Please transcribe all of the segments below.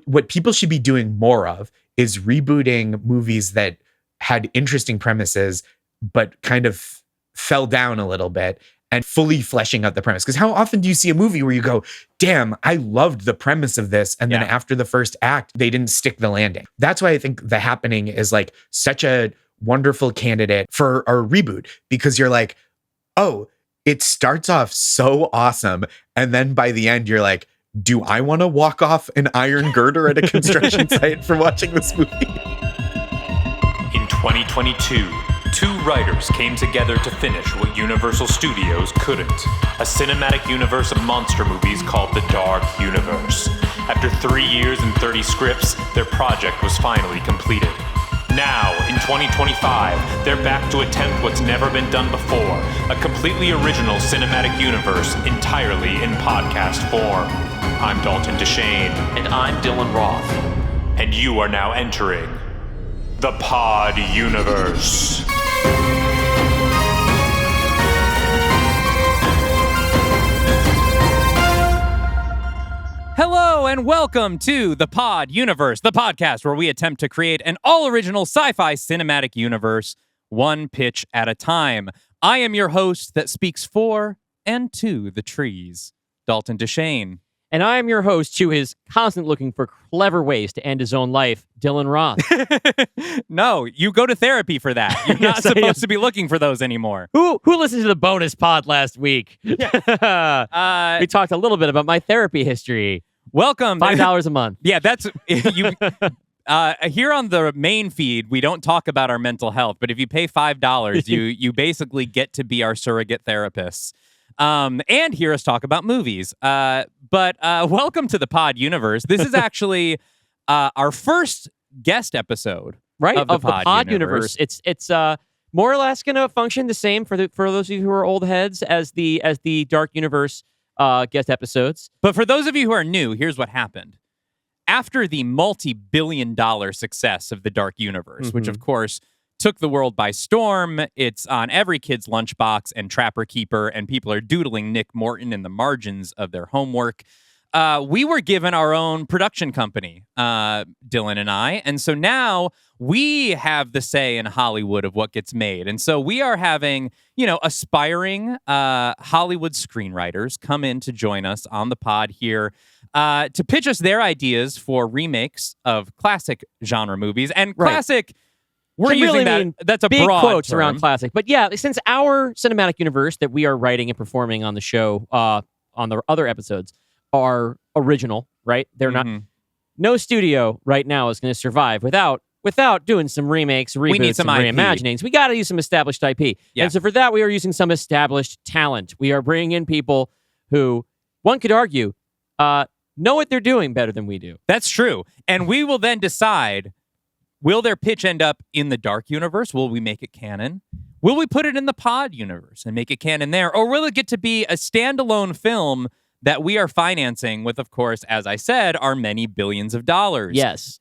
What people should be doing more of is rebooting movies that had interesting premises, but kind of fell down a little bit and fully fleshing out the premise. Because how often do you see a movie where you go, damn, I loved the premise of this. And then after the first act, they didn't stick the landing. That's why I think The Happening is like such a wonderful candidate for a reboot, because you're like, oh, it starts off so awesome. And then by the end, you're like, do I want to walk off an iron girder at a construction site for watching this movie? In 2022, two writers came together to finish what Universal Studios couldn't. A cinematic universe of monster movies called the Dark Universe. After 3 years and 30 scripts, their project was finally completed. Now, in 2025, they're back to attempt what's never been done before, a completely original cinematic universe entirely in podcast form. I'm Dalton DeShane. And I'm Dylan Roth. And you are now entering the Pod Universe. Hello and welcome to the Pod Universe, the podcast where we attempt to create an all-original sci-fi cinematic universe, one pitch at a time. I am your host that speaks for and to the trees, Dalton DeShane. And I am your host who is constantly looking for clever ways to end his own life, Dylan Roth. No, you go to therapy for that. You're not supposed to be looking for those anymore. Who listened to the bonus pod last week? We talked a little bit about my therapy history. Welcome. $5 a month. Yeah, that's you. Here on the main feed, we don't talk about our mental health, but if you pay $5, you basically get to be our surrogate therapists. And hear us talk about movies. But welcome to the Pod Universe. This is actually our first guest episode, right? Of the Pod Universe. It's more or less going to function the same for those of you who are old heads as the Dark Universe guest episodes. But for those of you who are new, here's what happened. After the multi-billion-dollar success of the Dark Universe, which of course took the world by storm. It's on every kid's lunchbox and Trapper Keeper, and people are doodling Nick Morton in the margins of their homework. We were given our own production company, Dylan and I, and so now we have the say in Hollywood of what gets made. And so we are having, aspiring Hollywood screenwriters come in to join us on the pod here to pitch us their ideas for remakes of classic genre movies and classic. We're using really that. That's a big broad quotes term. Around classic. But yeah, since our cinematic universe that we are writing and performing on the show, on the other episodes, are original, right? They're not. No studio right now is going to survive without doing some remakes, reboots, we need some and IP. reimaginings. We got to use some established IP. Yeah. And so for that, we are using some established talent. We are bringing in people who, one could argue, know what they're doing better than we do. That's true. And we will then decide, will their pitch end up in the Dark Universe? Will we make it canon? Will we put it in the Pod Universe and make it canon there? Or will it get to be a standalone film that we are financing with, of course, as I said, our many billions of dollars? Yes.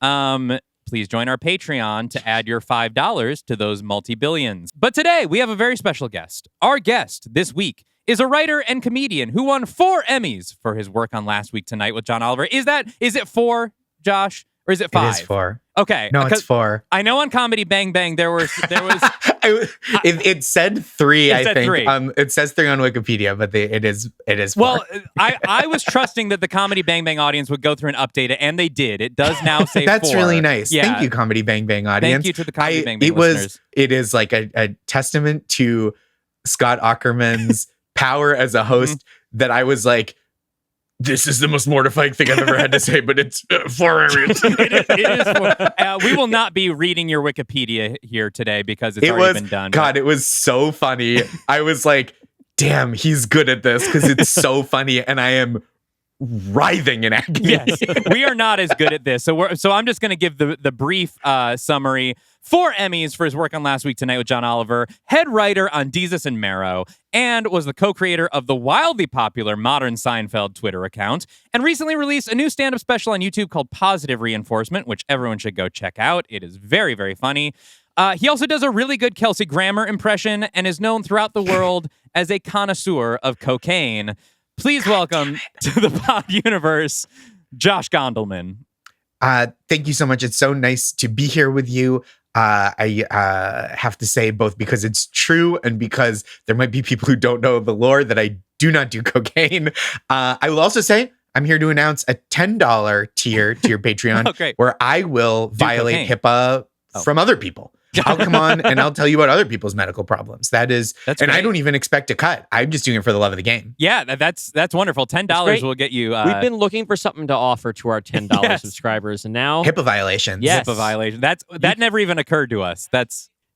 Please join our Patreon to add your $5 to those multi-billions. But today, we have a very special guest. Our guest this week is a writer and comedian who won 4 Emmys for his work on Last Week Tonight with John Oliver. Is it 4, Josh? Or is it 5? It is 4. Okay. No, it's 4. I know on Comedy Bang Bang there was it said 3, I think. 3. It says 3 on Wikipedia, but it is 4. Well, I was trusting that the Comedy Bang Bang audience would go through and update it, and they did. It does now say 4. That's really nice. Yeah. Thank you, Comedy Bang Bang audience. Thank you to the Comedy Bang Bang listeners. It is like a testament to Scott Aukerman's power as a host that I was like, this is the most mortifying thing I've ever had to say, but it's 4 areas. it is 4. We will not be reading your Wikipedia here today because it's already been done. God, it was so funny. I was like, damn, he's good at this because it's so funny, and I am writhing in agony. Yes, we are not as good at this. So I'm just going to give the brief summary. 4 Emmys for his work on Last Week Tonight with John Oliver, head writer on Jesus and Marrow, and was the co-creator of the wildly popular Modern Seinfeld Twitter account, and recently released a new stand-up special on YouTube called Positive Reinforcement, which everyone should go check out. It is very, very funny. He also does a really good Kelsey Grammer impression and is known throughout the world as a connoisseur of cocaine. Please welcome to the Pod Universe, Josh Gondelman. Thank you so much. It's so nice to be here with you. I have to say, both because it's true and because there might be people who don't know the lore, that I do not do cocaine. I will also say I'm here to announce a $10 tier to your Patreon where I will violate HIPAA from other people. I'll come on and I'll tell you about other people's medical problems. That's and great. I don't even expect a cut. I'm just doing it for the love of the game. Yeah, that's wonderful. $10 will get you. We've been looking for something to offer to our $10 subscribers, and now HIPAA violations. Yes. HIPAA violation. That never even occurred to us. It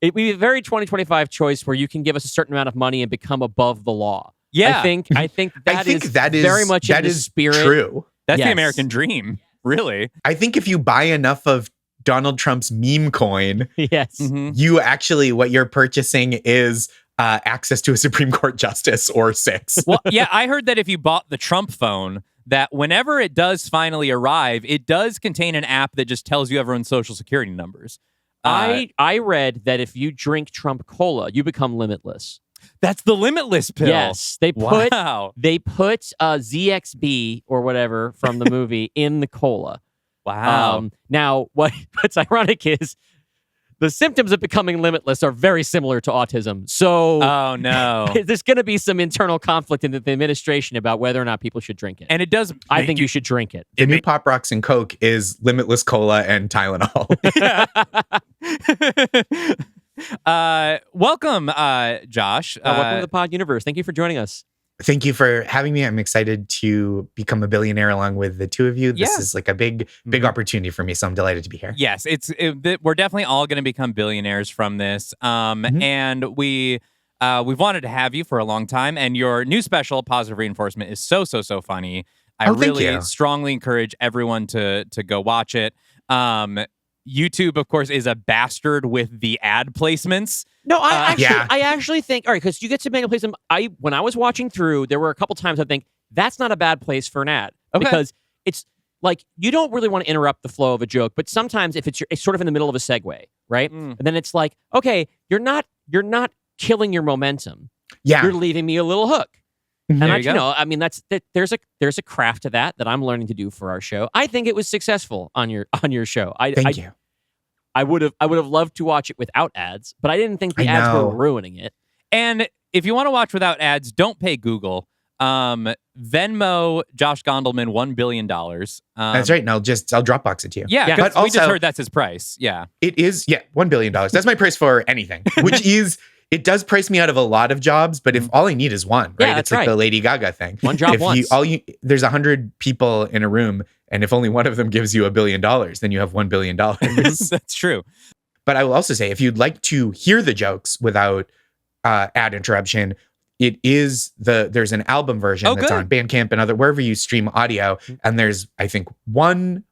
would be a very 2025 choice where you can give us a certain amount of money and become above the law. Yeah, I think that is very much in the spirit. True. That's the American dream, really. I think if you buy enough of Donald Trump's meme coin, yes, you actually, what you're purchasing is access to a Supreme Court justice or 6. Well, yeah, I heard that if you bought the Trump phone, that whenever it does finally arrive, it does contain an app that just tells you everyone's social security numbers. I read that if you drink Trump Cola, you become limitless. That's the Limitless pill. Yes, they put ZXB or whatever from the movie in the cola. Wow. Now, what's ironic is the symptoms of becoming limitless are very similar to autism. So, oh no, there's going to be some internal conflict in the administration about whether or not people should drink it. And it does. I think you should drink it. The new Pop Rocks and Coke is Limitless Cola and Tylenol. Welcome, Josh. Welcome to the Pod Universe. Thank you for joining us. Thank you for having me. I'm excited to become a billionaire along with the two of you. This is like a big opportunity for me, so I'm delighted to be here. Yes, we're definitely all going to become billionaires from this. And we've wanted to have you for a long time. And your new special, Positive Reinforcement, is so funny. I really strongly encourage everyone to go watch it. YouTube, of course, is a bastard with the ad placements. No, I actually think, all right, because you get to make a place. When I was watching through, there were a couple times I think that's not a bad place for an ad because it's like you don't really want to interrupt the flow of a joke, but sometimes if it's sort of in the middle of a segue, right? And then it's like, okay, you're not killing your momentum. Yeah, you're leaving me a little hook. And there's a craft to that I'm learning to do for our show. I think it was successful on your show. Thank you. I would have loved to watch it without ads, but I didn't think the ads were ruining it. And if you want to watch without ads, don't pay Google. Venmo Josh Gondelman $1 billion. That's right. And I'll Dropbox it to you. Yeah, but we just heard that's his price. Yeah, it is. Yeah, $1 billion. That's my price for anything, which is. It does price me out of a lot of jobs, but if all I need is one, right? It's like the Lady Gaga thing. One job once. There's 100 people in a room, and if only one of them gives you $1 billion, then you have $1 billion. That's true. But I will also say, if you'd like to hear the jokes without ad interruption, there's an album version that's on Bandcamp and wherever you stream audio, and there's, I think, one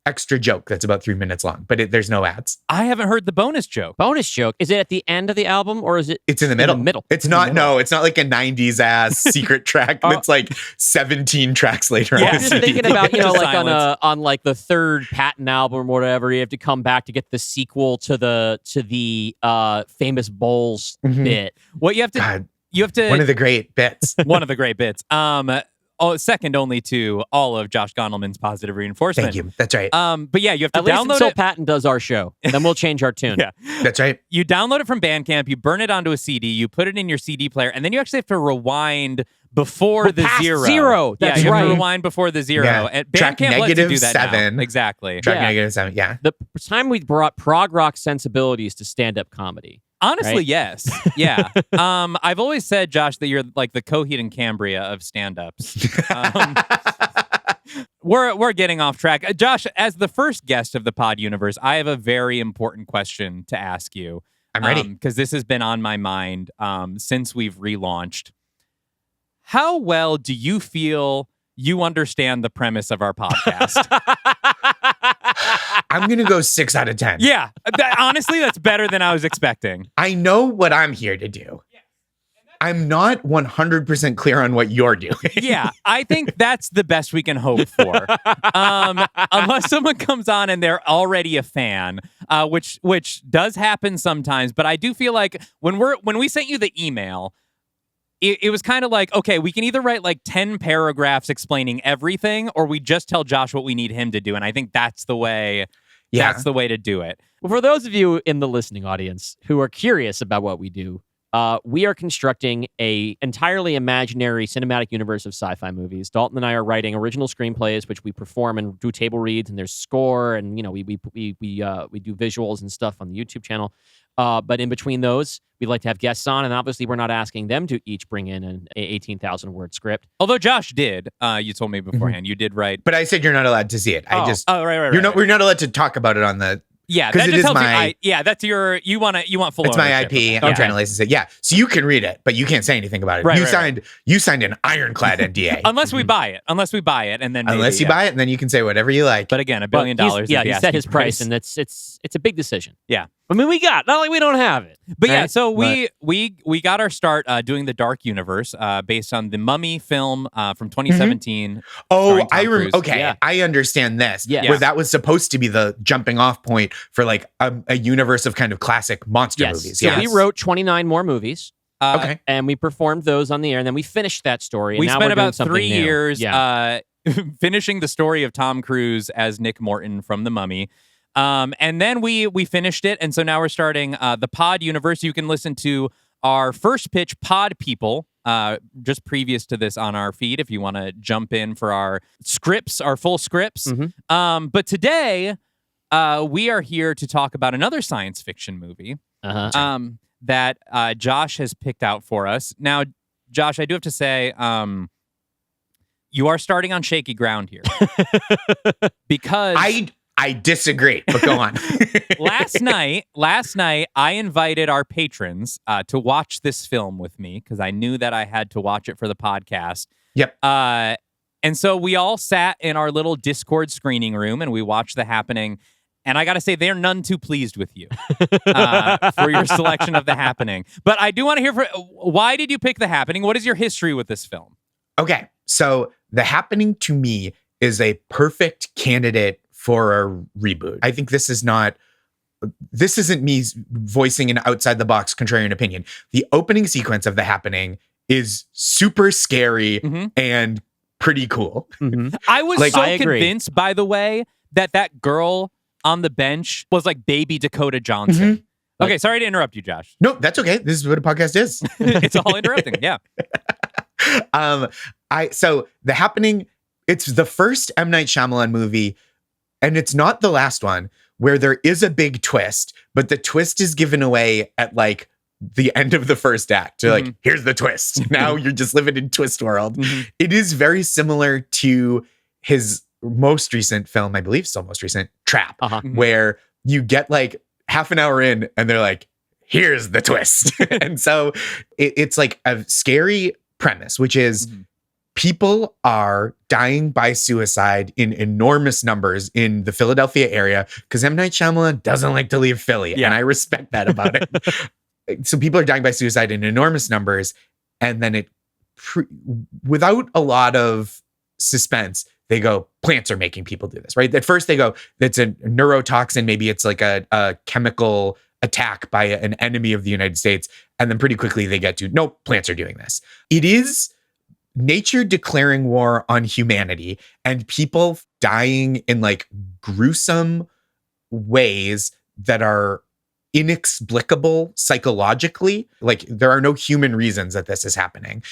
extra joke that's about 3 minutes long, but there's no ads. I haven't heard the bonus joke. Bonus joke? Is it at the end of the album or is it? It's in the middle. It's not. No, it's not like a 90s ass secret track. It's like 17 tracks later. Yeah, I'm just thinking about like on like the third Patton album or whatever, you have to come back to get the sequel to the famous Bowls bit. What you have to. One of the great bits. One of the great bits. Second only to all of Josh Gondelman's Positive Reinforcement. Thank you. That's right. But yeah, you have to download it. At least until Patton does our show. Then we'll change our tune. Yeah. That's right. You download it from Bandcamp, you burn it onto a CD, you put it in your CD player, and then you actually have to rewind before the zero. That's you right. have to rewind before the zero. Yeah. And Track Bandcamp lets you do that -7. now. Exactly. Track -7, yeah. The time we brought prog rock sensibilities to stand-up comedy. Honestly, right? Yes. Yeah. I've always said, Josh, that you're like the Coheed and Cambria of stand-ups. We're getting off track. Josh, as the first guest of the Pod Universe, I have a very important question to ask you. I'm ready. Because this has been on my mind since we've relaunched. How well do you feel you understand the premise of our podcast? I'm going to go 6 out of 10. Yeah. Honestly, that's better than I was expecting. I know what I'm here to do. I'm not 100% clear on what you're doing. Yeah, I think that's the best we can hope for. Unless someone comes on and they're already a fan, which does happen sometimes. But I do feel like when we sent you the email, it was kind of like, okay, we can either write like 10 paragraphs explaining everything, or we just tell Josh what we need him to do. And I think that's the way. Yeah. That's the way to do it. Well, for those of you in the listening audience who are curious about what we do, we are constructing a entirely imaginary cinematic universe of sci-fi movies. Dalton and I are writing original screenplays, which we perform and do table reads, and there's score, and we do visuals and stuff on the YouTube channel. But in between those, we'd like to have guests on, and obviously we're not asking them to each bring in an 18,000 word script. Although Josh did, you told me beforehand, you did write. But I said you're not allowed to see it. Right. We're not allowed to talk about it on the. Yeah, because that it just is tells my. that's your. You want full. It's my ownership. IP. I'm trying to license it. Yeah, so you can read it, but you can't say anything about it. Right, You signed an ironclad NDA. Unless we buy it, and then unless you buy it, and then you can say whatever you like. But again, $1 billion. He set his price, and it's a big decision. Yeah. I mean, not like we don't have it. But yeah, so we got our start doing the Dark Universe based on the Mummy film from 2017. Oh, I remember. Okay, yeah. I understand this. Yeah. Where that was supposed to be the jumping off point for like a universe of kind of classic monster movies. So we wrote 29 more movies. Okay. And we performed those on the air, and then we finished that story. And we now spent we're doing about something 3 new. years finishing the story of Tom Cruise as Nick Morton from The Mummy. And then we finished it, and so now we're starting the Pod Universe. You can listen to our first pitch, Pod People, just previous to this on our feed if you want to jump in for our scripts, our full scripts. But today, we are here to talk about another science fiction movie that Josh has picked out for us. Now, Josh, I do have to say, you are starting on shaky ground here. Because I disagree, but go on. last night, I invited our patrons to watch this film with me because I knew that I had to watch it for the podcast. Yep. And so we all sat in our little Discord screening room and we watched The Happening. And I got to say, they're none too pleased with you for your selection of The Happening. But I do want to hear why did you pick The Happening? What is your history with this film? Okay, so The Happening to me is a perfect candidate for a reboot. I think this isn't me voicing an outside the box contrarian opinion. The opening sequence of The Happening is super scary and pretty cool. I was convinced, by the way, that girl on the bench was like baby Dakota Johnson. Okay, sorry to interrupt you, Josh. No, that's okay. This is what a podcast is. It's all interrupting, yeah. So The Happening, it's the first M. Night Shyamalan movie, and it's not the last one, where there is a big twist, but the twist is given away at like the end of the first act. You're like, here's the twist. Now you're just living in twist world. It is very similar to his most recent film, I believe still most recent, Trap, where you get like half an hour in and they're like, here's the twist. And so it's like a scary premise, which is people are dying by suicide in enormous numbers in the Philadelphia area because M. Night Shyamalan doesn't like to leave Philly. And I respect that about it. So people are dying by suicide in enormous numbers. And then without a lot of suspense, they go, plants are making people do this, right? At first they go, it's a neurotoxin. Maybe it's like a chemical attack by an enemy of the United States. And then pretty quickly they get to, no, plants are doing this. It is nature declaring war on humanity and people dying in like gruesome ways that are inexplicable psychologically. Like there are no human reasons that this is happening.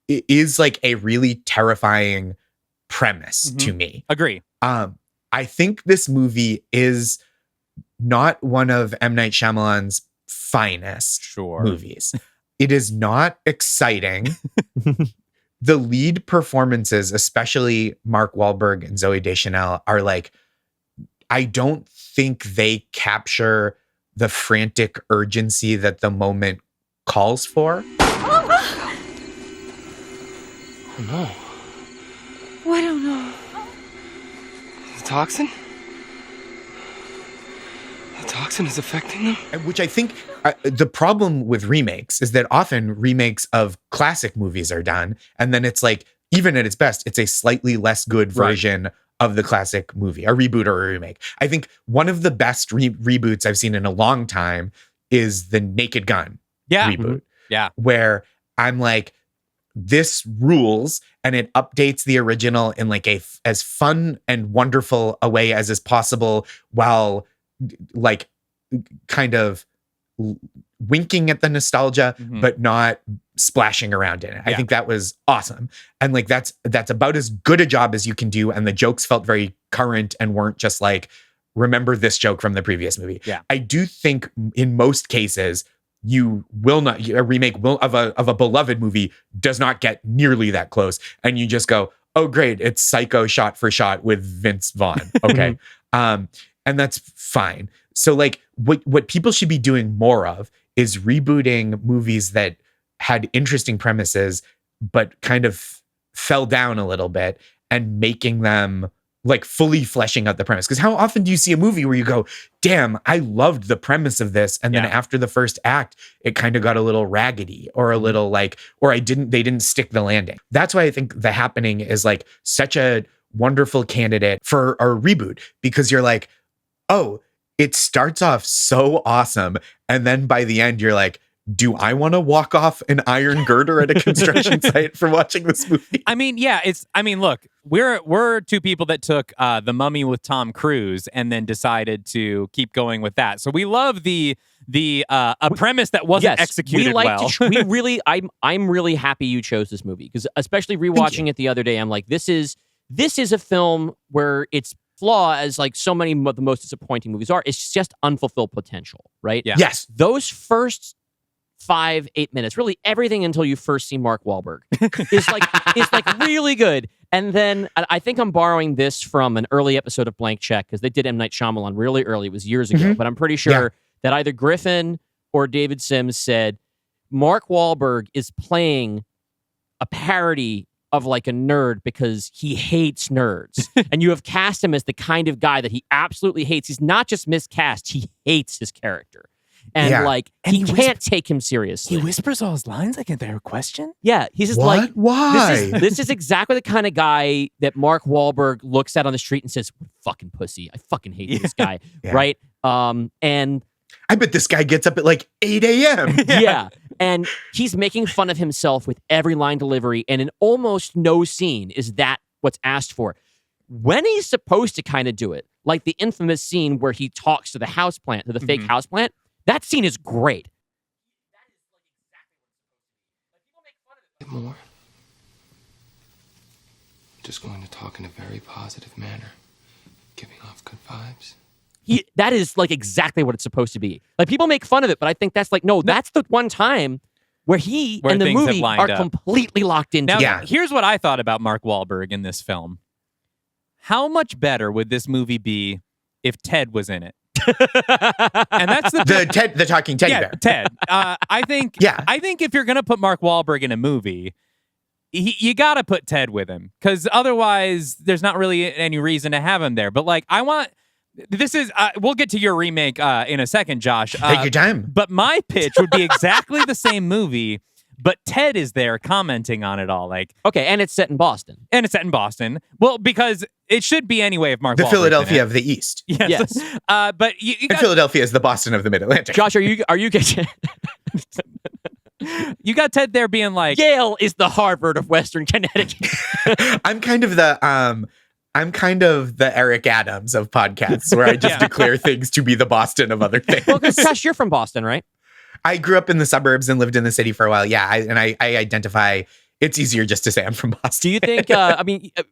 It is like a really terrifying premise to me. Agree. I think this movie is not one of M. Night Shyamalan's finest movies. It is not exciting. The lead performances, especially Mark Wahlberg and Zooey Deschanel, are like, I don't think they capture the frantic urgency that the moment calls for. Oh no. I don't know. The toxin? The toxin is affecting them? Which I think the problem with remakes is that often remakes of classic movies are done. And then it's like, even at its best, it's a slightly less good version of the classic movie, a reboot or a remake. I think one of the best reboots I've seen in a long time is the Naked Gun reboot. Yeah. Where I'm like, this rules, and it updates the original in like as fun and wonderful a way as is possible, while like kind of winking at the nostalgia, but not splashing around in it. I think that was awesome. And like, that's about as good a job as you can do. And the jokes felt very current and weren't just like, remember this joke from the previous movie. Yeah. I do think in most cases, you will not, a remake of a beloved movie does not get nearly that close. And you just go, oh, great, it's Psycho shot for shot with Vince Vaughn. Okay. And that's fine. So like what people should be doing more of is rebooting movies that had interesting premises, but kind of fell down a little bit, and making them like fully fleshing out the premise. Because how often do you see a movie where you go, damn, I loved the premise of this, and then after the first act, it kind of got a little raggedy, or a little like, or they didn't stick the landing. That's why I think The Happening is like such a wonderful candidate for a reboot, because you're like, oh, it starts off so awesome, and then by the end, you're like, do I want to walk off an iron girder at a construction site for watching this movie? I mean, yeah, look, we're two people that took The Mummy with Tom Cruise and then decided to keep going with that. So we love a premise that wasn't executed well. I'm really happy you chose this movie, because especially rewatching it the other day, I'm like, this is a film where its flaw, as like so many of the most disappointing movies are, it's just unfulfilled potential, right? Yeah. Yes. Those first 5-8 minutes, really everything until you first see Mark Wahlberg, is like really good. And then I think I'm borrowing this from an early episode of Blank Check, because they did M. Night Shyamalan really early. It was years ago, but I'm pretty sure that either Griffin or David Sims said Mark Wahlberg is playing a parody of like a nerd because he hates nerds. And you have cast him as the kind of guy that he absolutely hates. He's not just miscast, he hates his character. And he can't take him seriously. He whispers all his lines like they're a question? Yeah, he's just what? like, why? This is exactly the kind of guy that Mark Wahlberg looks at on the street and says, fucking pussy. I fucking hate this guy. Right? And I bet this guy gets up at like 8 a.m. Yeah. And he's making fun of himself with every line delivery, and in almost no scene is that what's asked for. When he's supposed to kind of do it, like the infamous scene where he talks to the houseplant, to the fake houseplant, that scene is great. More. Just going to talk in a very positive manner, giving off good vibes. That is like exactly what it's supposed to be. Like, people make fun of it, but I think that's like, no, that's the one time where he and the movie are completely locked into. Now, here's what I thought about Mark Wahlberg in this film. How much better would this movie be if Ted was in it? And that's the talking teddy bear. Ted. I think if you're gonna put Mark Wahlberg in a movie, you gotta put Ted with him, because otherwise there's not really any reason to have him there. But like, we'll get to your remake in a second, Josh. Take your time. But my pitch would be exactly the same movie, but Ted is there commenting on it all. Like, okay, and it's set in Boston. Well, because it should be anyway if Mark the Wahlberg's Philadelphia of the East. Yes. But you got, Philadelphia is the Boston of the Mid-Atlantic. Josh, are you getting... You got Ted there being like, Yale is the Harvard of Western Connecticut. I'm kind of the Eric Adams of podcasts, where I just declare things to be the Boston of other things. Well, because Josh, you're from Boston, right? I grew up in the suburbs and lived in the city for a while. Yeah, I identify. It's easier just to say I'm from Boston. Do you think?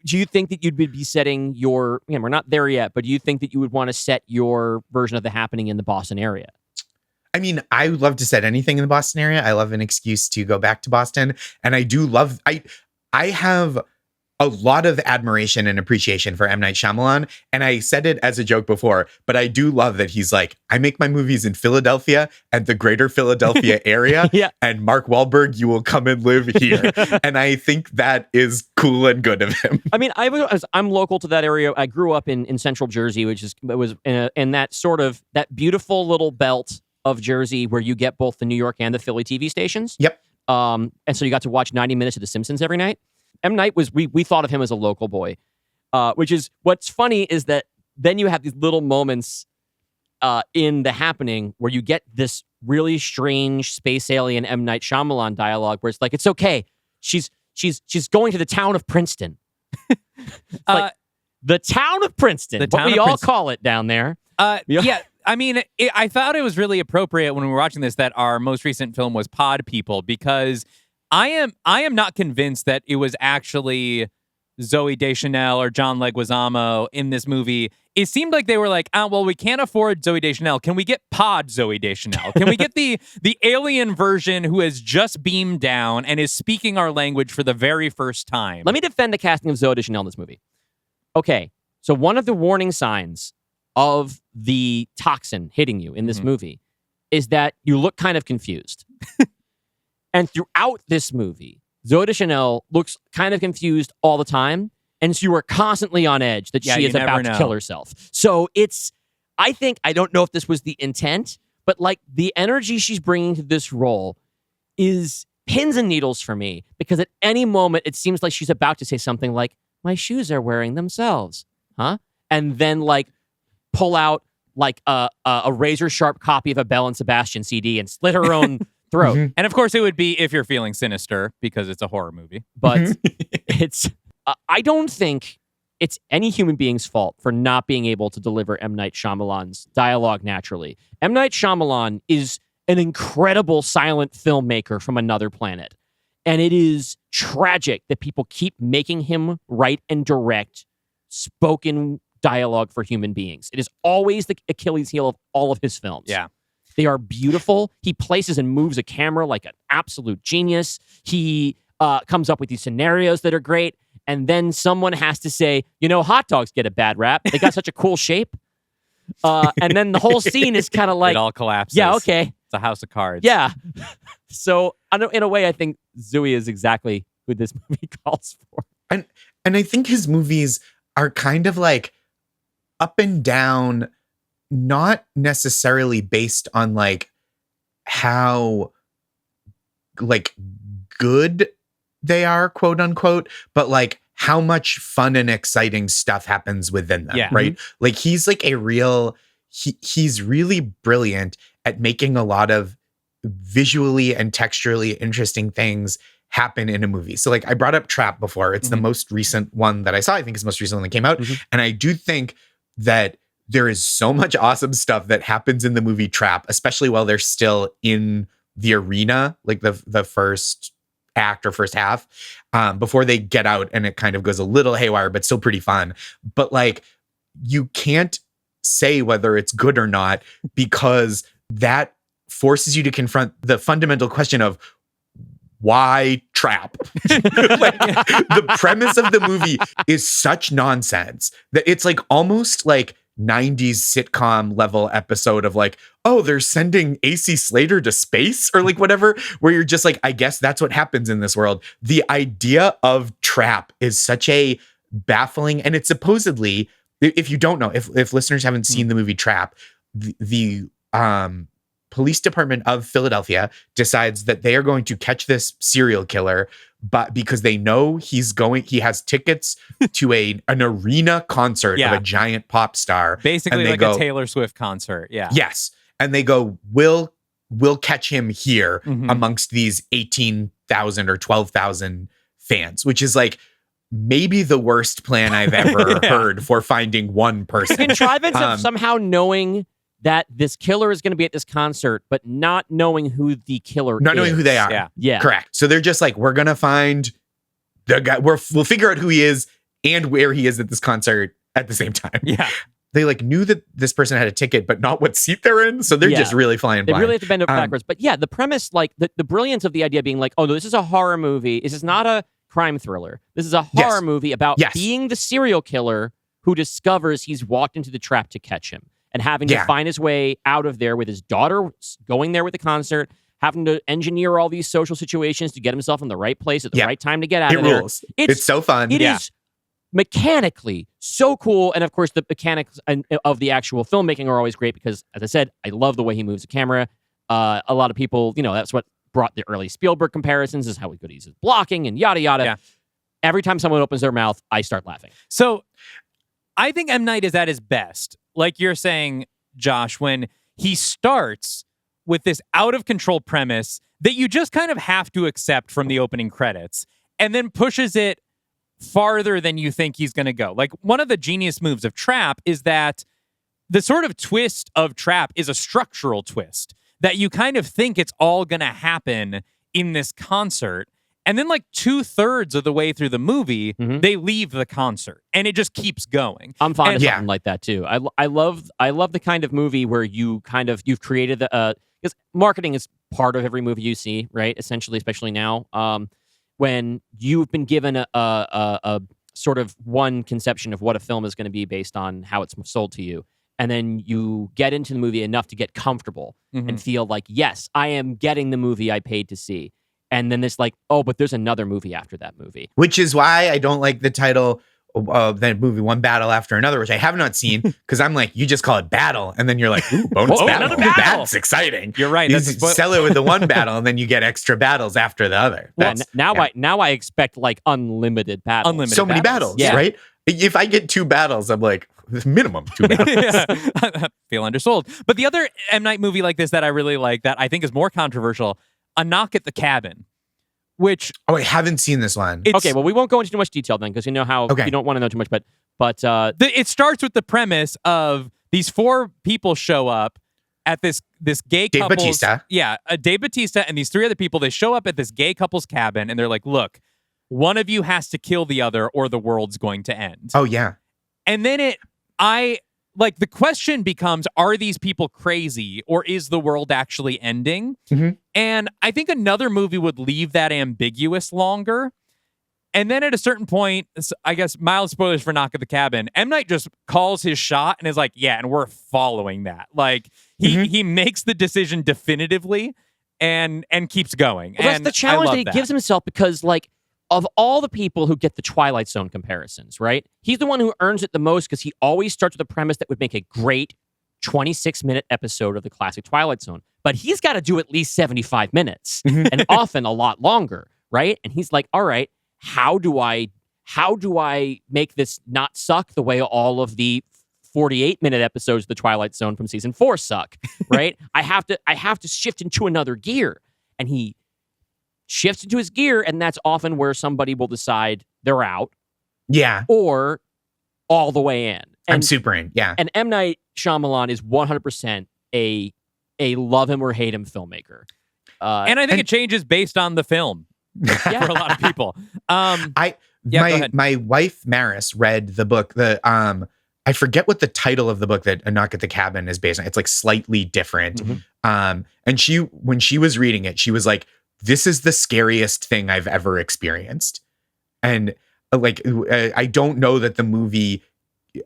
Do you think that you'd be setting your? We're not there yet, but do you think that you would want to set your version of The Happening in the Boston area? I mean, I would love to set anything in the Boston area. I love an excuse to go back to Boston, and I do love. I have a lot of admiration and appreciation for M. Night Shyamalan. And I said it as a joke before, but I do love that he's like, I make my movies in Philadelphia and the greater Philadelphia area. And Mark Wahlberg, you will come and live here. And I think that is cool and good of him. I mean, I'm local to that area. I grew up in central Jersey, which was in that sort of that beautiful little belt of Jersey where you get both the New York and the Philly TV stations. Yep. And so you got to watch 90 minutes of The Simpsons every night. M. Night we thought of him as a local boy, which is what's funny is that then you have these little moments in The Happening where you get this really strange space alien M. Night Shyamalan dialogue where it's like, it's okay. She's she's going to the town of Princeton. Like the town of Princeton, what we all call it down there. Yeah, I mean, I thought it was really appropriate when we were watching this that our most recent film was Pod People, because I am not convinced that it was actually Zooey Deschanel or John Leguizamo in this movie. It seemed like they were like, well, we can't afford Zooey Deschanel. Can we get Pod Zooey Deschanel? Can we get the alien version who has just beamed down and is speaking our language for the very first time? Let me defend the casting of Zooey Deschanel in this movie. Okay, so one of the warning signs of the toxin hitting you in this movie is that you look kind of confused. And throughout this movie, Zooey Deschanel looks kind of confused all the time. And so you are constantly on edge that she is about to kill herself. So I don't know if this was the intent, but like the energy she's bringing to this role is pins and needles for me, because at any moment it seems like she's about to say something like, my shoes are wearing themselves. Huh? And then like pull out like a razor sharp copy of a Belle and Sebastian CD and slit her own throat. And of course it would be If You're Feeling Sinister, because it's a horror movie. But it's... I don't think it's any human being's fault for not being able to deliver M. Night Shyamalan's dialogue naturally. M. Night Shyamalan is an incredible silent filmmaker from another planet. And it is tragic that people keep making him write and direct spoken dialogue for human beings. It is always the Achilles heel of all of his films. Yeah. They are beautiful. He places and moves a camera like an absolute genius. He comes up with these scenarios that are great. And then someone has to say, hot dogs get a bad rap. They got such a cool shape. And then the whole scene is kind of like... It all collapses. Yeah, okay. It's a house of cards. Yeah. So, in a way, I think Zooey is exactly who this movie calls for. And I think his movies are kind of like up and down, not necessarily based on like how like good they are, quote unquote, but like how much fun and exciting stuff happens within them, right? Like he's like he's really brilliant at making a lot of visually and texturally interesting things happen in a movie. So like I brought up Trap before. It's the most recent one that I saw. I think it's the most recent one that came out. And I do think that there is so much awesome stuff that happens in the movie Trap, especially while they're still in the arena, like the first act or first half, before they get out and it kind of goes a little haywire, but still pretty fun. But like, you can't say whether it's good or not, because that forces you to confront the fundamental question of why Trap? Like, the premise of the movie is such nonsense that it's like almost like 90s sitcom level episode of like, oh, they're sending AC Slater to space or like whatever, where you're just like, I guess that's what happens in this world. The idea of Trap is such a baffling, and it's supposedly, if you don't know, if listeners haven't seen the movie Trap, the police department of Philadelphia decides that they are going to catch this serial killer, but because they know he has tickets to an arena concert of a giant pop star. Basically like a Taylor Swift concert. Yeah. Yes. And they go, we'll catch him here amongst these 18,000 or 12,000 fans, which is like maybe the worst plan I've ever heard for finding one person. The contrivance of somehow knowing that this killer is going to be at this concert, but not knowing who the killer is. Not knowing who they are. Yeah. Correct. So they're just like, we're going to find the guy. We'll figure out who he is and where he is at this concert at the same time. Yeah. They like knew that this person had a ticket, but not what seat they're in. So they're just really flying blind. They really have to bend it backwards. But yeah, the premise, like the brilliance of the idea being like, oh, no, this is a horror movie. This is not a crime thriller. This is a horror movie about being the serial killer who discovers he's walked into the trap to catch him, and having to find his way out of there with his daughter going there with the concert, having to engineer all these social situations to get himself in the right place at the right time to get out of there. Rules. It's so fun. It is mechanically so cool. And of course, the mechanics of the actual filmmaking are always great because, as I said, I love the way he moves the camera. A lot of people, that's what brought the early Spielberg comparisons, is how good he uses blocking and yada, yada. Yeah. Every time someone opens their mouth, I start laughing. So I think M. Night is at his best. Like you're saying, Josh, when he starts with this out of control premise that you just kind of have to accept from the opening credits. and then pushes it farther than you think he's going to go. Like, one of the genius moves of Trap is that the sort of twist of Trap is a structural twist that you kind of think it's all going to happen in this concert. And then, like, 2/3 of the way through the movie, they leave the concert, and it just keeps going. I'm fond of something like that too. I love the kind of movie where you've created because marketing is part of every movie you see, right? Essentially, especially now, when you've been given a sort of one conception of what a film is going to be based on how it's sold to you, and then you get into the movie enough to get comfortable and feel like, yes, I am getting the movie I paid to see. And then it's like, oh, but there's another movie after that movie. Which is why I don't like the title of that movie, One Battle After Another, which I have not seen, because I'm like, you just call it battle. And then you're like, ooh, bonus battle. Another battle. That's exciting. You're right. You sell it with the one battle, and then you get extra battles after the other. Well, now I expect like unlimited battles. Unlimited so many battles, right? If I get 2 battles, I'm like, minimum 2 battles. I feel undersold. But the other M. Night movie like this that I really like, that I think is more controversial, A Knock at the Cabin, which... Oh, I haven't seen this one. Okay, well, we won't go into too much detail then, because you know how you don't want to know too much, but it starts with the premise of these 4 people show up at this gay Dave couple's... Bautista. Yeah, Dave Bautista and these 3 other people, they show up at this gay couple's cabin, and they're like, look, one of you has to kill the other or the world's going to end. Oh, yeah. And then the question becomes, are these people crazy, or is the world actually ending? And I think another movie would leave that ambiguous longer. And then at a certain point, I guess mild spoilers for Knock at the Cabin, M. Night just calls his shot and is like, yeah, and we're following that. Like, he makes the decision definitively and keeps going. Well, that's the challenge that he gives himself, because, like, of all the people who get the Twilight Zone comparisons, right? He's the one who earns it the most, because he always starts with a premise that would make a great 26-minute episode of the classic Twilight Zone. But he's got to do at least 75 minutes, and often a lot longer, right? And he's like, all right, how do I make this not suck the way all of the 48-minute episodes of the Twilight Zone from season 4 suck, right? I have to shift into another gear. And he shifts into his gear, and that's often where somebody will decide they're out. Yeah. Or all the way in. I'm super in, yeah. And M. Night Shyamalan is 100% a love him or hate him filmmaker. And I think it changes based on the film for a lot of people. My wife Maris read the book. I forget what the title of the book that A Knock at the Cabin is based on. It's like slightly different. And when she was reading it, she was like, this is the scariest thing I've ever experienced. And like, I don't know that the movie,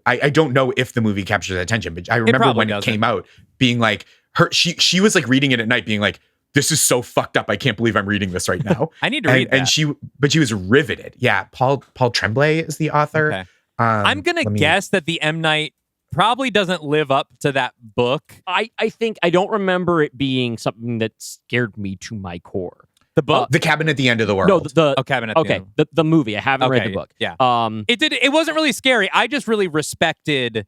I don't know if the movie captures attention, but I remember when it came out being like, she was like reading it at night being like, this is so fucked up. I can't believe I'm reading this right now. I need to read that. And she was riveted. Yeah. Paul Tremblay is the author. Okay. I'm going to guess that the M. Night probably doesn't live up to that book. I think I don't remember it being something that scared me to my core. The book? The Cabin at the End of the World. No, Cabin at the End. The movie. I haven't read the book. Yeah. It wasn't really scary. I just really respected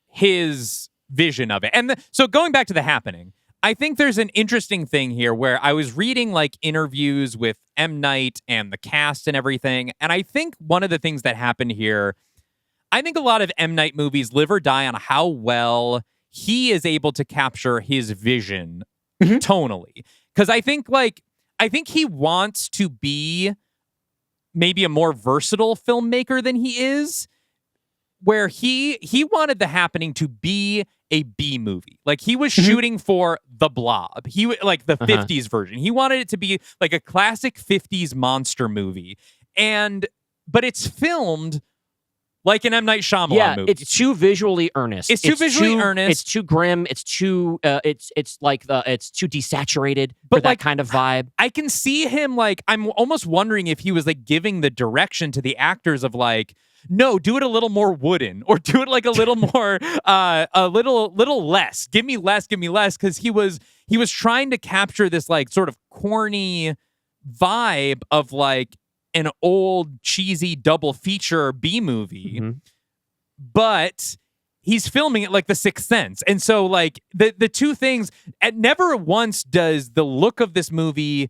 his vision of it. And so going back to The Happening, I think there's an interesting thing here where I was reading like interviews with M. Night and the cast and everything. And I think one of the things that happened here, I think a lot of M. Night movies live or die on how well he is able to capture his vision tonally. Because I think he wants to be maybe a more versatile filmmaker than he is, where he wanted The Happening to be a B movie. Like, he was shooting for The Blob. Like the 50s version. He wanted it to be like a classic 50s monster movie. But it's filmed like an M. Night Shyamalan movie. It's too visually earnest. It's too earnest. It's too grim. It's too it's too desaturated for that kind of vibe. I can see him, like, I'm almost wondering if he was like giving the direction to the actors of like, no, do it a little more wooden, or do it like a little more a little less. Give me less, because he was trying to capture this like sort of corny vibe of like an old cheesy double feature B movie, but he's filming it like The Sixth Sense. And so like the two things, at never once does the look of this movie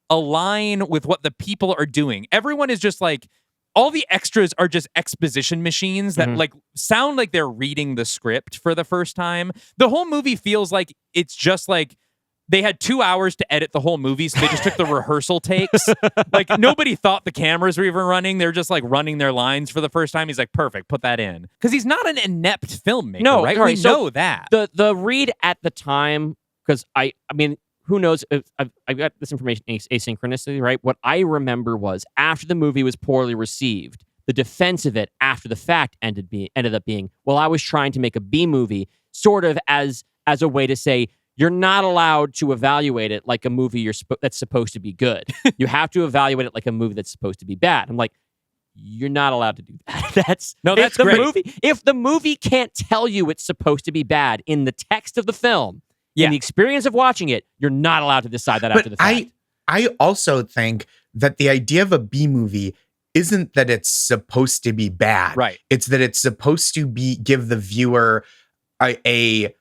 align with what the people are doing. Everyone is just like, all the extras are just exposition machines that like sound like they're reading the script for the first time. The whole movie feels like it's just like they had 2 hours to edit the whole movie, so they just took the rehearsal takes. Like, nobody thought the cameras were even running. They're just like running their lines for the first time. He's like, perfect, put that in. Because he's not an inept filmmaker, No, right? right, We so know that. The read at the time, because I mean, who knows? I've got this information asynchronously, right? What I remember was after the movie was poorly received, the defense of it after the fact ended up being, well, I was trying to make a B movie, sort of as a way to say, you're not allowed to evaluate it like a movie that's supposed to be good. You have to evaluate it like a movie that's supposed to be bad. I'm like, you're not allowed to do that. That's great. If the movie can't tell you it's supposed to be bad in the text of the film, in the experience of watching it, you're not allowed to decide that after the fact. I also think that the idea of a B movie isn't that it's supposed to be bad. Right. It's that it's supposed to give the viewer a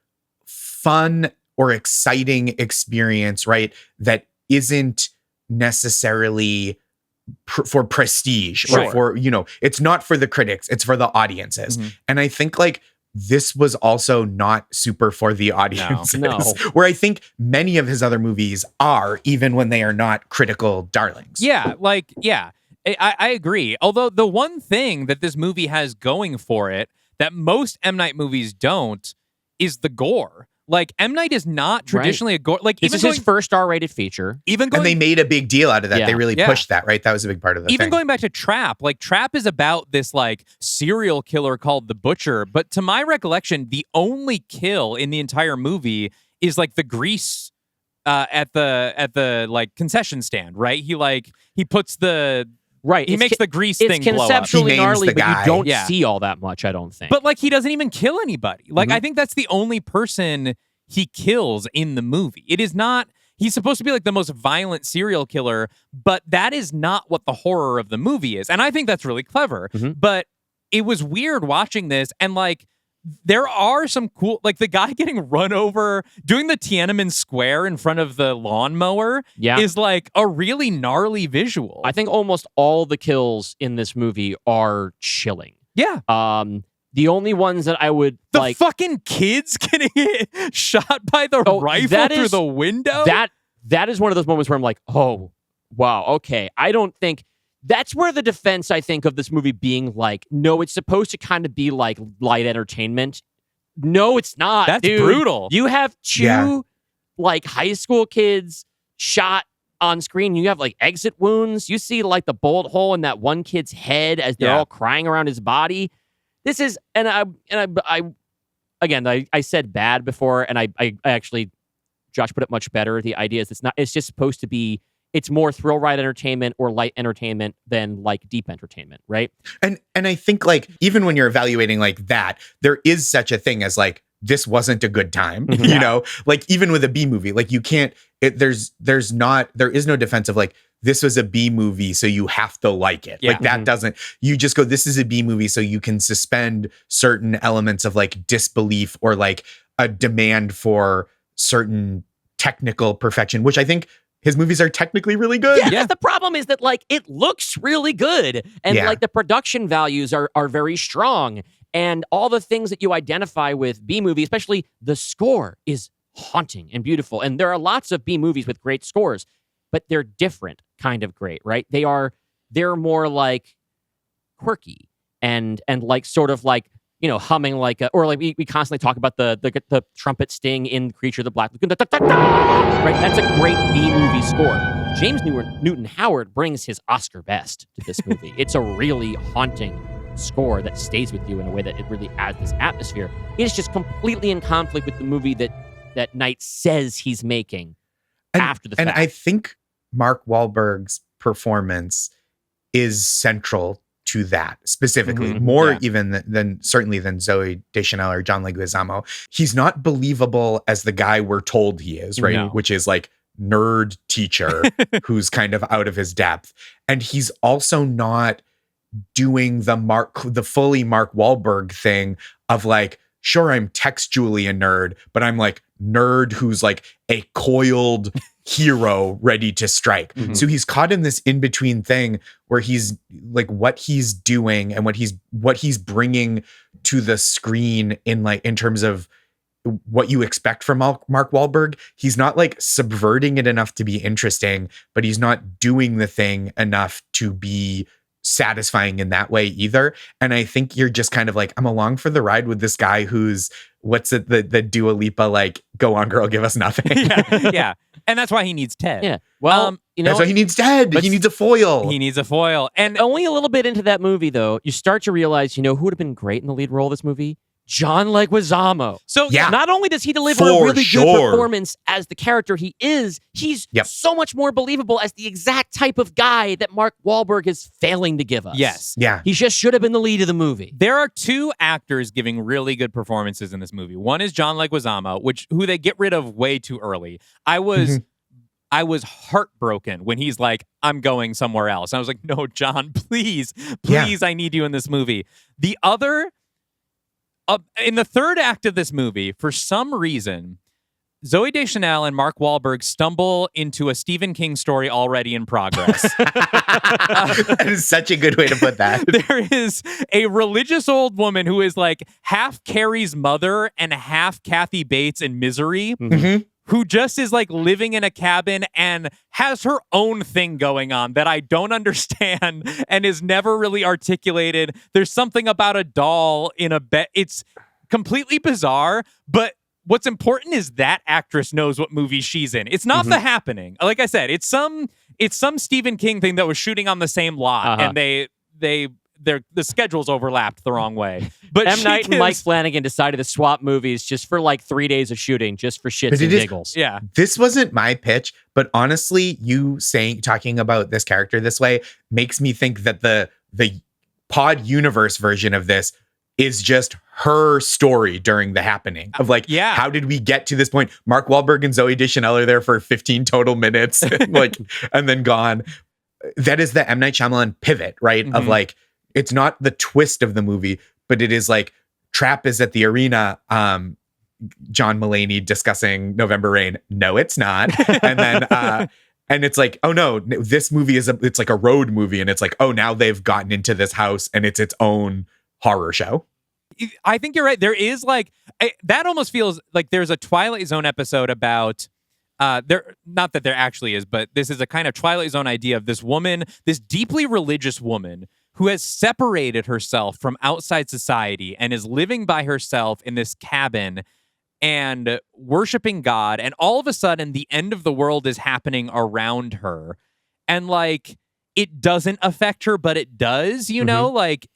fun or exciting experience, right? That isn't necessarily for prestige or for, it's not for the critics, it's for the audiences. And I think like this was also not super for the audiences. No. Where I think many of his other movies are, even when they are not critical darlings. Yeah, I agree. Although the one thing that this movie has going for it that most M. Night movies don't is the gore. Like, M. Night is not traditionally a gore. Like, this is his first R-rated feature. And they made a big deal out of that. Yeah. They really pushed that, right? That was a big part of the Even thing. going back to Trap, like, Trap is about this, like, serial killer called the Butcher. But to my recollection, the only kill in the entire movie is, like, the grease at the like, concession stand, right? He puts the... Right. He makes the grease thing blow up. It's conceptually gnarly, but you don't Yeah. see all that much, I don't think. But, like, he doesn't even kill anybody. Like, I think that's the only person he kills in the movie. It is not... He's supposed to be, like, the most violent serial killer, but that is not what the horror of the movie is. And I think that's really clever. But it was weird watching this, and, like, there are some cool... Like, the guy getting run over, doing the Tiananmen Square in front of the lawnmower is, like, a really gnarly visual. I think almost all the kills in this movie are chilling. Yeah. The only ones that I would the fucking kids getting shot by the rifle through the window. That is one of those moments where I'm like, oh, wow, okay. I don't think that's where the defense, I think, of this movie being like, no, it's supposed to kind of be like light entertainment. No, it's not. That's dude. brutal. You have two like high school kids shot on screen. You have like exit wounds. You see like the bullet hole in that one kid's head as they're all crying around his body. This is, I said bad before, and I actually, Josh put it much better. The idea is it's just supposed to be, it's more thrill ride entertainment or light entertainment than like deep entertainment, right? And I think like, even when you're evaluating like that, there is such a thing as like, this wasn't a good time, you know, like even with a B movie, like you can't, there is no defense of like, this was a B movie, so you have to like it. Like that doesn't, you just go, this is a B movie, so you can suspend certain elements of like disbelief or like a demand for certain technical perfection, which I think his movies are technically really good. Yeah. The problem is that like it looks really good, and like the production values are very strong, and all the things that you identify with B movie, especially the score, is haunting and beautiful. And there are lots of B movies with great scores, but they're different kind of great, right? They're more like quirky and like sort of like, you know, humming like or like we constantly talk about the trumpet sting in Creature of the Black Lagoon. Right? That's a great B movie score. James Newton Howard brings his Oscar best to this movie. It's a really haunting score that stays with you in a way that it really adds this atmosphere. It's just completely in conflict with the movie that Knight says he's making after the fact. And I think Mark Wahlberg's performance is central to that specifically, more even than certainly than Zooey Deschanel or John Leguizamo. He's not believable as the guy we're told he is, right? No. Which is like nerd teacher who's kind of out of his depth. And he's also not doing the fully Mark Wahlberg thing of like, sure, I'm textually a nerd, but I'm like nerd who's like a coiled hero ready to strike. So he's caught in this in-between thing where he's like, what he's doing and what he's bringing to the screen in terms of what you expect from Mark Wahlberg. He's not like subverting it enough to be interesting, but he's not doing the thing enough to be satisfying in that way either. And I think you're just kind of like, I'm along for the ride with this guy who's, what's it, the Dua Lipa, like, go on girl, give us nothing. Yeah. And that's why he needs Ted. Yeah. Well, that's why he needs Ted. He needs a foil. He needs a foil. And only a little bit into that movie, though, you start to realize, who would have been great in the lead role of this movie? John Leguizamo. So yeah. Not only does he deliver a really good performance as the character he is, he's so much more believable as the exact type of guy that Mark Wahlberg is failing to give us. Yes. Yeah. He just should have been the lead of the movie. There are two actors giving really good performances in this movie. One is John Leguizamo, who they get rid of way too early. I was heartbroken when he's like, I'm going somewhere else. And I was like, no, John, please, I need you in this movie. The other, in the third act of this movie, for some reason, Zooey Deschanel and Mark Wahlberg stumble into a Stephen King story already in progress. That is such a good way to put that. There is a religious old woman who is like half Carrie's mother and half Kathy Bates in Misery. Who just is like living in a cabin and has her own thing going on that I don't understand and is never really articulated. There's something about a doll in a bed. It's completely bizarre, but what's important is that actress knows what movie she's in. It's not The Happening. Like I said, it's some Stephen King thing that was shooting on the same lot and the schedules overlapped the wrong way. But M. Night and Mike Flanagan decided to swap movies just for like 3 days of shooting, just for shits and giggles. Yeah. This wasn't my pitch, but honestly, you talking about this character this way makes me think that the pod universe version of this is just her story during The Happening of like, how did we get to this point? Mark Wahlberg and Zooey Deschanel are there for 15 total minutes, and then gone. That is the M. Night Shyamalan pivot, right? Of like, it's not the twist of the movie, but it is like Trap is at the arena. John Mulaney discussing November Rain. No, it's not. And then, and it's like, oh no, this movie it's like a road movie. And it's like, oh, now they've gotten into this house and it's its own horror show. I think you're right. There is like, that almost feels like there's a Twilight Zone episode about, not that there actually is, but this is a kind of Twilight Zone idea of this woman, this deeply religious woman who has separated herself from outside society and is living by herself in this cabin and worshiping God. And all of a sudden, the end of the world is happening around her. And like, it doesn't affect her, but it does, you know? Like,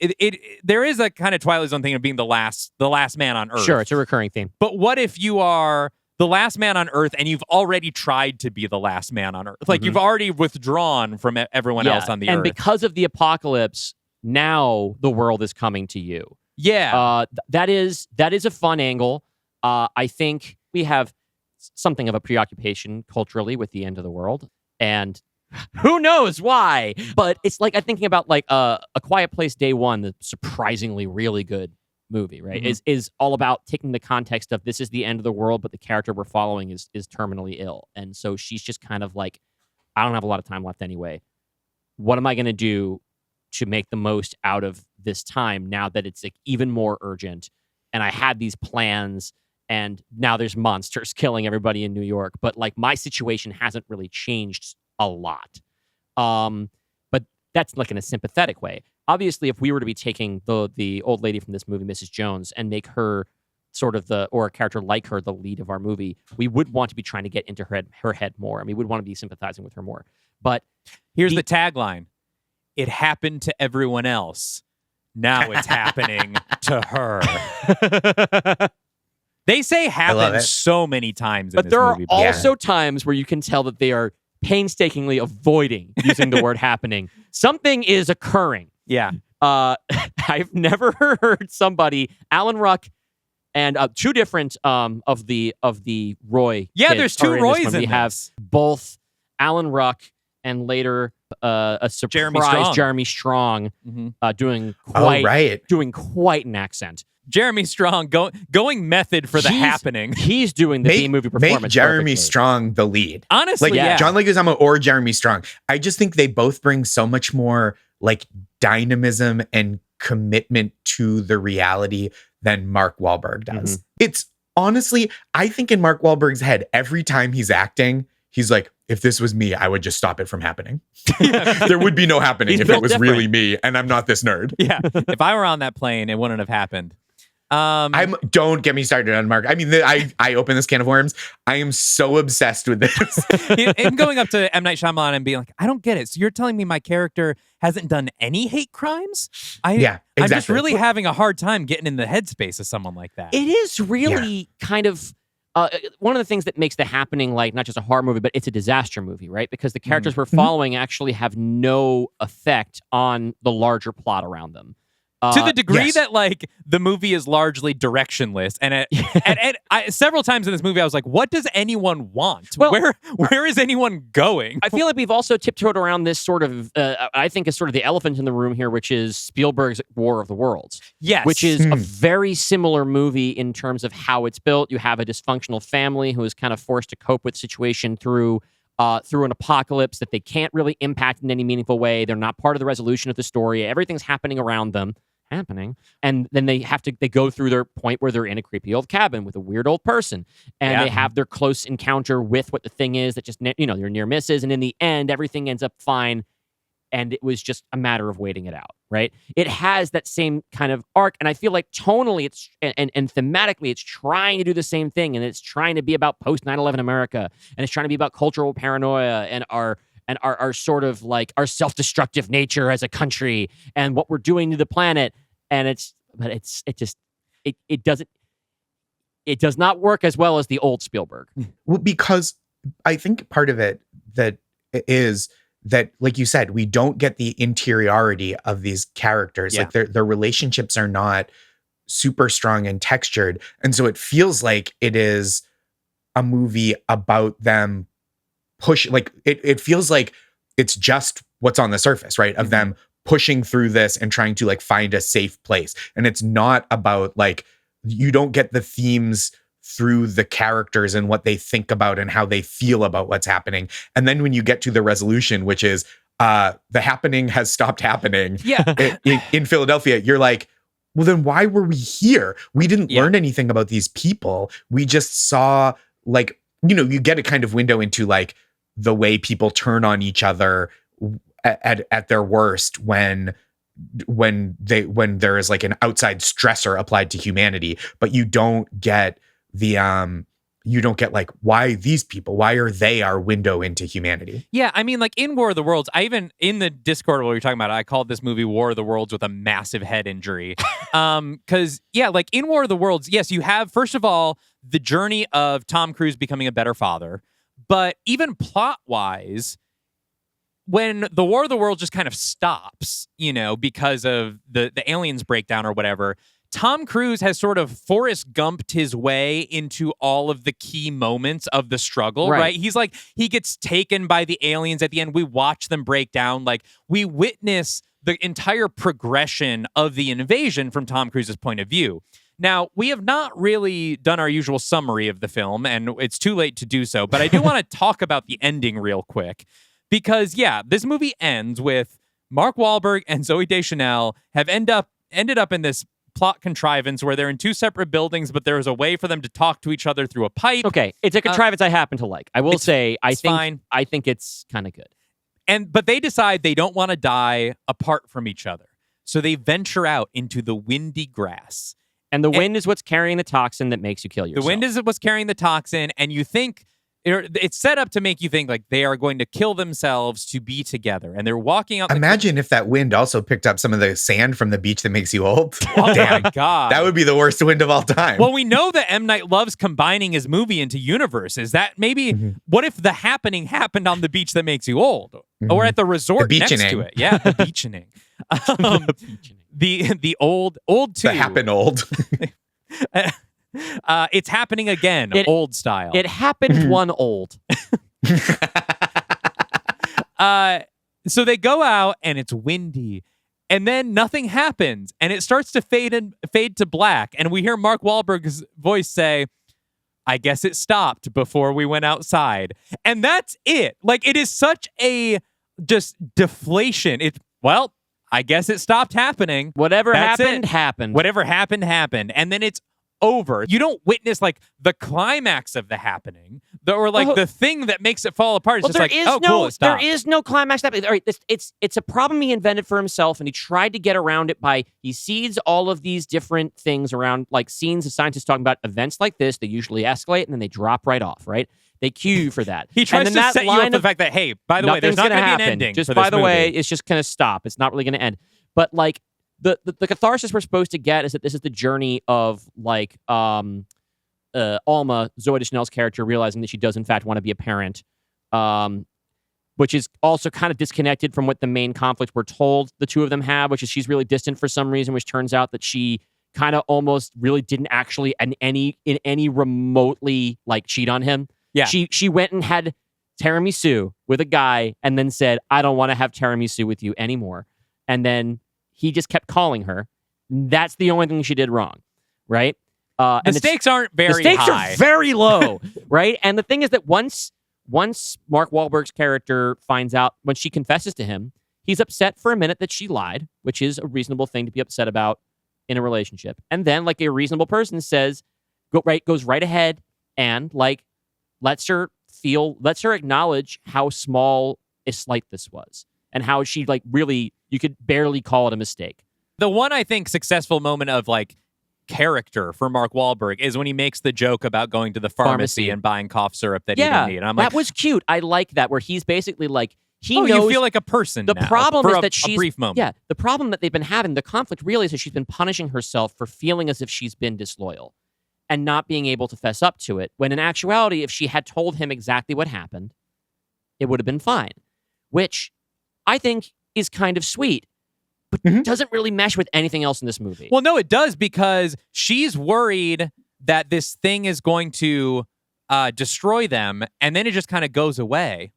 there is a kind of Twilight Zone thing of being the last man on Earth. Sure, it's a recurring theme. But what if you are the last man on Earth and you've already tried to be the last man on Earth? Like, you've already withdrawn from everyone else on the Earth. And because of the apocalypse, now the world is coming to you. Yeah. That is a fun angle. I think we have something of a preoccupation culturally with the end of the world. And who knows why? But it's like I'm thinking about like A Quiet Place Day One, the surprisingly really good movie, right? Is all about taking the context of this is the end of the world, but the character we're following is terminally ill. And so she's just kind of like, I don't have a lot of time left anyway. What am I going to do to make the most out of this time now that it's like even more urgent? And I had these plans and now there's monsters killing everybody in New York, but like my situation hasn't really changed a lot. But that's like in a sympathetic way. Obviously, if we were to be taking the old lady from this movie, Mrs. Jones, and make her sort of or a character like her the lead of our movie, we would want to be trying to get into her head more. I mean, we would want to be sympathizing with her more. But here's the tagline. It happened to everyone else. Now it's happening to her. They say happened so many times in this movie. But there are also times where you can tell that they are painstakingly avoiding using the word happening. Something is occurring. Yeah. I've never heard somebody, Alan Ruck and two different of the Roy. Yeah, kids there's two Roys in this. We have both Alan Ruck and later a surprise Jeremy Strong doing quite an accent. Jeremy Strong going method for the He's- happening. He's doing the B-movie performance. Make Jeremy perfectly. Strong the lead. Honestly, Like yeah. John Leguizamo or Jeremy Strong. I just think they both bring so much more like dynamism and commitment to the reality than Mark Wahlberg does. It's honestly, I think in Mark Wahlberg's head, every time he's acting, he's like, if this was me, I would just stop it from happening. There would be no happening He's if it built was different. really me and I'm not this nerd. Yeah. If I were on that plane, it wouldn't have happened. Don't get me started on Mark. I mean, I open this can of worms. I am so obsessed with this. Him going up to M. Night Shyamalan and being like, I don't get it. So you're telling me my character hasn't done any hate crimes? Yeah, I'm just exactly. really having a hard time getting in the headspace of someone like that. It is really kind of one of the things that makes The Happening like not just a horror movie, but it's a disaster movie, right? Because the characters we're following actually have no effect on the larger plot around them. To the degree yes. that like the movie is largely directionless, and several times in this movie I was like, "What does anyone want? Well, where is anyone going?" I feel like we've also tiptoed around this sort of, I think is sort of the elephant in the room here, which is Spielberg's War of the Worlds. Yes, Which is a very similar movie in terms of how it's built. You have a dysfunctional family who is kind of forced to cope with situation through an apocalypse that they can't really impact in any meaningful way. They're not part of the resolution of the story. Everything's happening around them. And then they go through their point where they're in a creepy old cabin with a weird old person, and they have their close encounter with what the thing is that just, they're near misses, and in the end everything ends up fine, and it was just a matter of waiting it out, right? It has that same kind of arc, and I feel like tonally it's and thematically it's trying to do the same thing, and it's trying to be about post 9/11 America, and it's trying to be about cultural paranoia and our sort of like our self-destructive nature as a country and what we're doing to the planet. And it does not work as well as the old Spielberg. Well, because I think part of it that is that, like you said, we don't get the interiority of these characters. Yeah. Like their relationships are not super strong and textured. And so it feels like it is a movie about them it feels like it's just what's on the surface, right? Of them pushing through this and trying to like find a safe place. And it's not about like, you don't get the themes through the characters and what they think about and how they feel about what's happening. And then when you get to the resolution, which is the happening has stopped happening in Philadelphia, you're like, well, then why were we here? We didn't learn anything about these people. We just saw like, you get a kind of window into like the way people turn on each other at their worst when there is like an outside stressor applied to humanity, but you don't get like why these people, why are they our window into humanity? Yeah, I mean, like in War of the Worlds, I even in the Discord while you're talking about it, I called this movie War of the Worlds with a massive head injury. Because like in War of the Worlds, yes, you have first of all the journey of Tom Cruise becoming a better father, but even plot wise, when the War of the Worlds just kind of stops, because of the aliens breakdown or whatever, Tom Cruise has sort of Forrest Gumped his way into all of the key moments of the struggle, right? He's like, he gets taken by the aliens at the end. We watch them break down. Like, we witness the entire progression of the invasion from Tom Cruise's point of view. Now, we have not really done our usual summary of the film, and it's too late to do so, but I do want to talk about the ending real quick. Because, this movie ends with Mark Wahlberg and Zooey Deschanel have ended up in this plot contrivance where they're in two separate buildings, but there's a way for them to talk to each other through a pipe. Okay, it's a contrivance I happen to like. I will say, I think it's kind of good. But they decide they don't want to die apart from each other. So they venture out into the windy grass. And the wind is what's carrying the toxin that makes you kill yourself. The wind is what's carrying the toxin, and you think it's set up to make you think like they are going to kill themselves to be together, and they're walking out. Imagine if that wind also picked up some of the sand from the beach that makes you old. Oh Damn. my God. That would be the worst wind of all time. Well, we know that M. Night loves combining his movie into universes. That maybe, what if the happening happened on the beach that makes you old? Or at the resort next to it? Yeah, the beachening. The old two. The happen old. It's happening again, old style. It happened one old. So they go out and it's windy And then nothing happens, and it starts to fade to black, and we hear Mark Wahlberg's voice say, "I guess it stopped before we went outside." And that's it. Like, it is such a just deflation. Well, I guess it stopped happening. Whatever That's happened, it. happened. Whatever happened, happened. And then it's over. You don't witness like the climax of the happening, or like the thing that makes it fall apart. It's Well, just like, oh, cool, it stopped. there is no climax. All right, it's a problem he invented for himself, and he tried to get around it by he seeds all of these different things around, like scenes of scientists talking about events like this. They usually escalate and then they drop right off. Right? They cue you for that. He tries to set you up the fact that, hey, by the way, there's not going to be an ending. Just for by this the way, movie. it's just going to stop. It's not really going to end. But like the catharsis we're supposed to get is that this is the journey of like Alma, Zoe Deschanel's character, realizing that she does in fact want to be a parent, which is also kind of disconnected from what the main conflict we're told the two of them have, which is she's really distant for some reason, which turns out that she kind of almost really didn't actually in any remotely like cheat on him. Yeah. She went and had tiramisu with a guy and then said, "I don't want to have tiramisu with you anymore." And then he just kept calling her. That's the only thing she did wrong, right? The stakes aren't very high. The stakes are very low, right? And the thing is that once Mark Wahlberg's character finds out, when she confesses to him, he's upset for a minute that she lied, which is a reasonable thing to be upset about in a relationship. And then, like a reasonable person says, goes right ahead and like lets her acknowledge how small a slight this was and how she like really, you could barely call it a mistake. The one, I think, successful moment of like character for Mark Wahlberg is when he makes the joke about going to the pharmacy and buying cough syrup that he didn't need. And I'm like, that was cute. I like that, where he's basically like, he knows. You feel like a person. The now problem for is a that she's a brief moment. Yeah, the problem that they've been having, the conflict really is that she's been punishing herself for feeling as if she's been disloyal and not being able to fess up to it. When in actuality, if she had told him exactly what happened, it would have been fine, which I think is kind of sweet, but doesn't really mesh with anything else in this movie. Well, no, it does, because she's worried that this thing is going to destroy them, and then it just kind of goes away.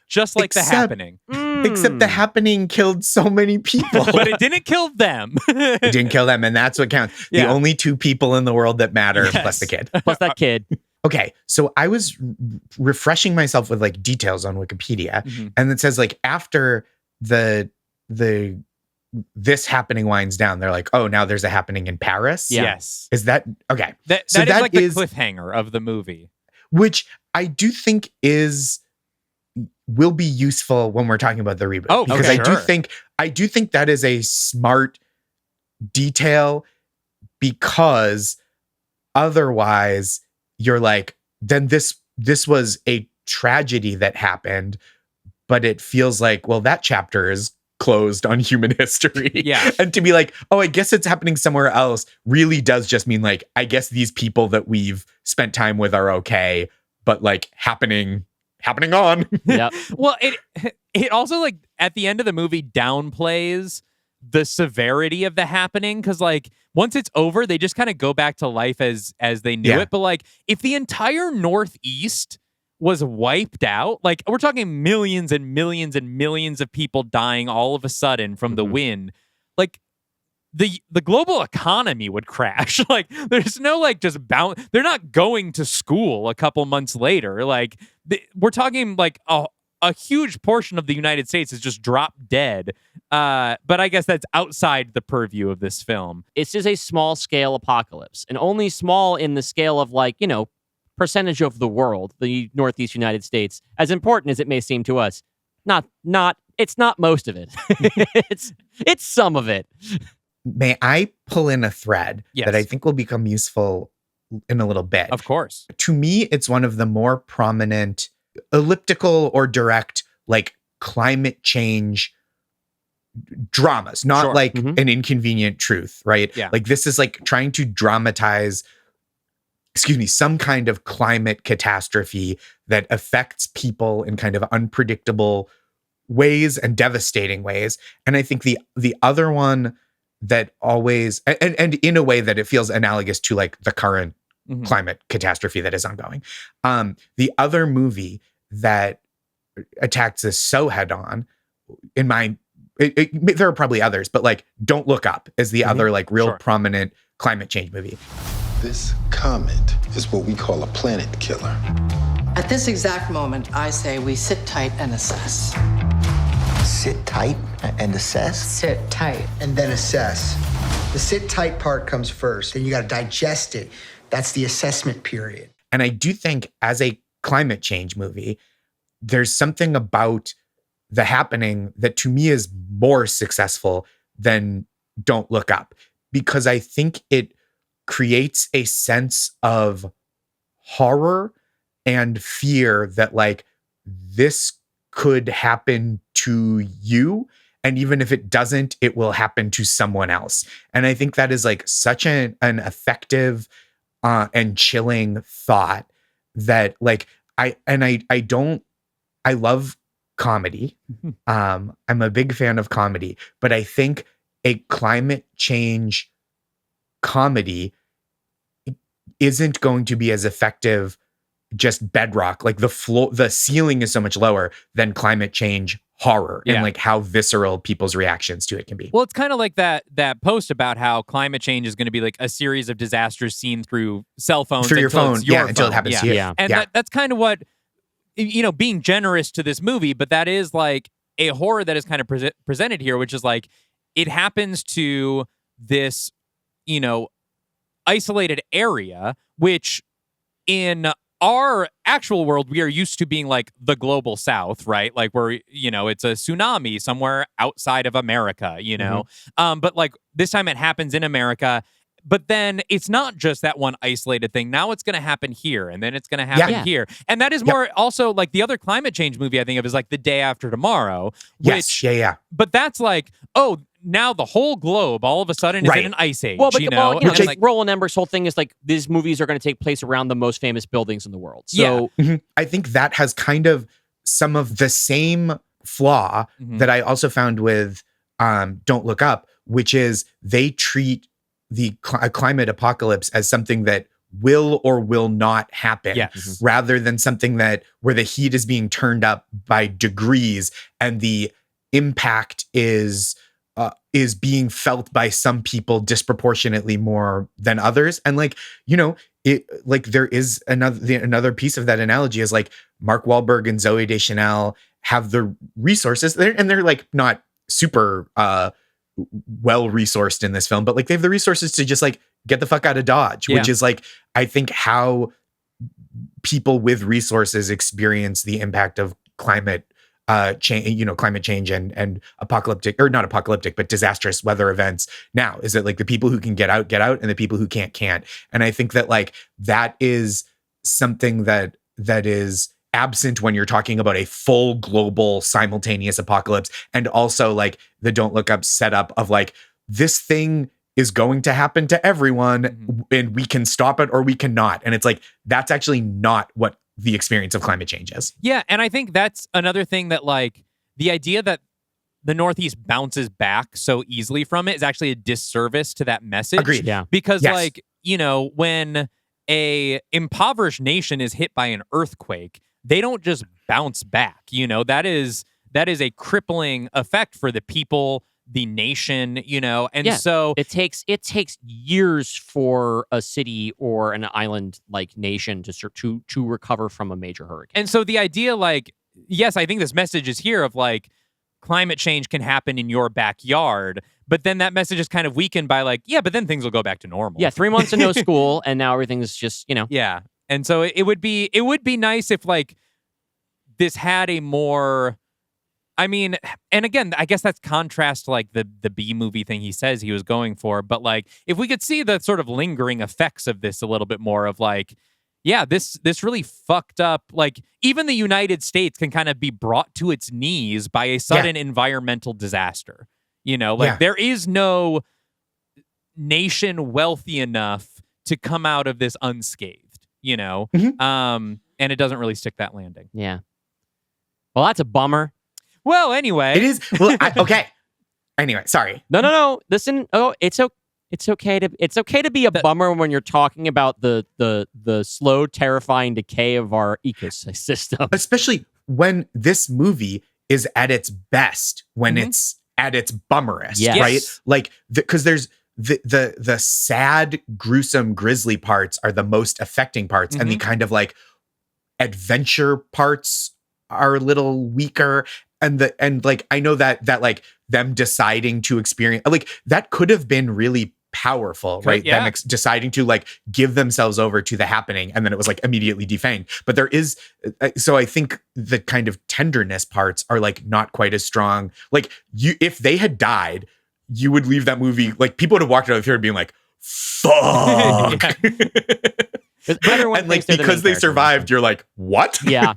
Just like the happening. Except the happening killed so many people. But it didn't kill them. It didn't kill them, and that's what counts. Yeah. The only two people in the world that matter, Yes. plus the kid. Plus that kid. Okay, so I was refreshing myself with like details on Wikipedia, and it says like after the this happening winds down, they're like, oh, now there's a happening in Paris. Yeah. Yes. Is that okay? That So is that like the is- cliffhanger of the movie. Which I do think will be useful when we're talking about the reboot. Oh, because okay, sure. I do think that is a smart detail, because otherwise you're like, then this was a tragedy that happened, but it feels like, well, that chapter is closed on human history. Yeah. And to be like, oh, I guess it's happening somewhere else really does just mean like, I guess these people that we've spent time with are okay, but like happening on. Yep. Well, it also like at the end of the movie downplays the severity of the happening, because like once it's over, they just kind of go back to life as they knew Yeah. it. But like if the entire Northeast was wiped out, like we're talking millions and millions and millions of people dying all of a sudden from the wind, like the global economy would crash. Like there's no like just they're not going to school a couple months later. Like we're talking like a huge portion of the United States is just dropped dead. But I guess that's outside the purview of this film. This is a small scale apocalypse, and only small in the scale of like, you know, percentage of the world, the Northeast United States, as important as it may seem to us. It's not most of it. it's some of it. May I pull in a thread Yes. that I think will become useful in a little bit? Of course. To me, it's one of the more prominent elliptical or direct like climate change dramas, not Sure. like an inconvenient truth, right? Yeah. Like this is like trying to dramatize, some kind of climate catastrophe that affects people in kind of unpredictable ways and devastating ways. And I think the other one that always, and in a way that it feels analogous to like the current climate catastrophe that is ongoing. The other movie that attacks this so head on, in my there are probably others, but like Don't Look Up is the other like real prominent climate change movie. This comet is what we call a planet killer. At this exact moment, I say we sit tight and assess. Sit tight and assess? Sit tight. And then assess. The sit tight part comes first, then you got to digest it. That's the assessment period. And I do think as a climate change movie, there's something about The Happening that to me is more successful than Don't Look Up, because I think it creates a sense of horror and fear that like this could happen to you. And even if it doesn't, it will happen to someone else. And I think that is like such an effective and chilling thought that like I love comedy. I'm a big fan of comedy, but I think a climate change comedy isn't going to be as effective just bedrock. Like the ceiling is so much lower than climate change horror and like how visceral people's reactions to it can be. Well, it's kind of like that post about how climate change is going to be like a series of disasters seen through cell phones. Through your phone. Until it happens to you. Yeah. And that's kind of what, being generous to this movie, but that is like a horror that is kind of presented here, which is like, it happens to this, isolated area, which in our actual world, we are used to being like the global south, right? Like where, it's a tsunami somewhere outside of America, but like this time it happens in America. But then it's not just that one isolated thing. Now it's going to happen here, and then it's going to happen here. And that is more also like the other climate change movie I think of is like The Day After Tomorrow. Yes, But that's like, now the whole globe all of a sudden is in an ice age. Well, but like Roland Emmerich's whole thing is like these movies are going to take place around the most famous buildings in the world. So I think that has kind of some of the same flaw that I also found with Don't Look Up, which is they treat the climate apocalypse as something that will or will not happen, rather than something that where the heat is being turned up by degrees and the impact is being felt by some people disproportionately more than others. And like, there is another piece of that analogy is like Mark Wahlberg and Zooey Deschanel have the resources they're like not super well-resourced in this film, but like they have the resources to just like get the fuck out of Dodge, which is like, I think how people with resources experience the impact of climate change and apocalyptic, or not apocalyptic, but disastrous weather events now is that like the people who can get out, and the people who can't. And I think that like that is something that is absent when you're talking about a full global simultaneous apocalypse. And also like the Don't Look Up setup of like, this thing is going to happen to everyone and we can stop it or we cannot. And it's like, that's actually not what the experience of climate change is. Yeah. And I think that's another thing that like the idea that the Northeast bounces back so easily from it is actually a disservice to that message. Agreed. Yeah. Because like, when a impoverished nation is hit by an earthquake, they don't just bounce back. That is a crippling effect for the people, the nation, and so it takes years for a city or an island like nation to recover from a major hurricane. And so the idea, like, yes, I think this message is here of like climate change can happen in your backyard, but then that message is kind of weakened by like, but then things will go back to normal. Yeah, 3 months of no school, and now everything's just Yeah. And so it would be nice if like this had a more, I mean, and again, I guess that's contrast to like the B movie thing he says he was going for, but like if we could see the sort of lingering effects of this a little bit more of like, this really fucked up, like even the United States can kind of be brought to its knees by a sudden environmental disaster. There is no nation wealthy enough to come out of this unscathed. And it doesn't really stick that landing. Yeah. Well, that's a bummer. Well, anyway. It is. Well, okay. Anyway, sorry. No. Listen. Oh, it's okay to be a bummer when you're talking about the slow, terrifying decay of our ecosystem. Especially when this movie is at its best, when it's at its bummerest, Yes. right? Like, because there's the sad, gruesome, grisly parts are the most affecting parts, and the kind of like adventure parts are a little weaker. And like, I know that like them deciding to experience, like, that could have been really powerful, right? Yeah. Them deciding to like give themselves over to the happening, and then it was like immediately defanged. But there is, so I think the kind of tenderness parts are like not quite as strong. Like, if they had died, you would leave that movie, like, people would have walked out of the theater being like, fuck. And like, because they survived, you're like, what? Yeah.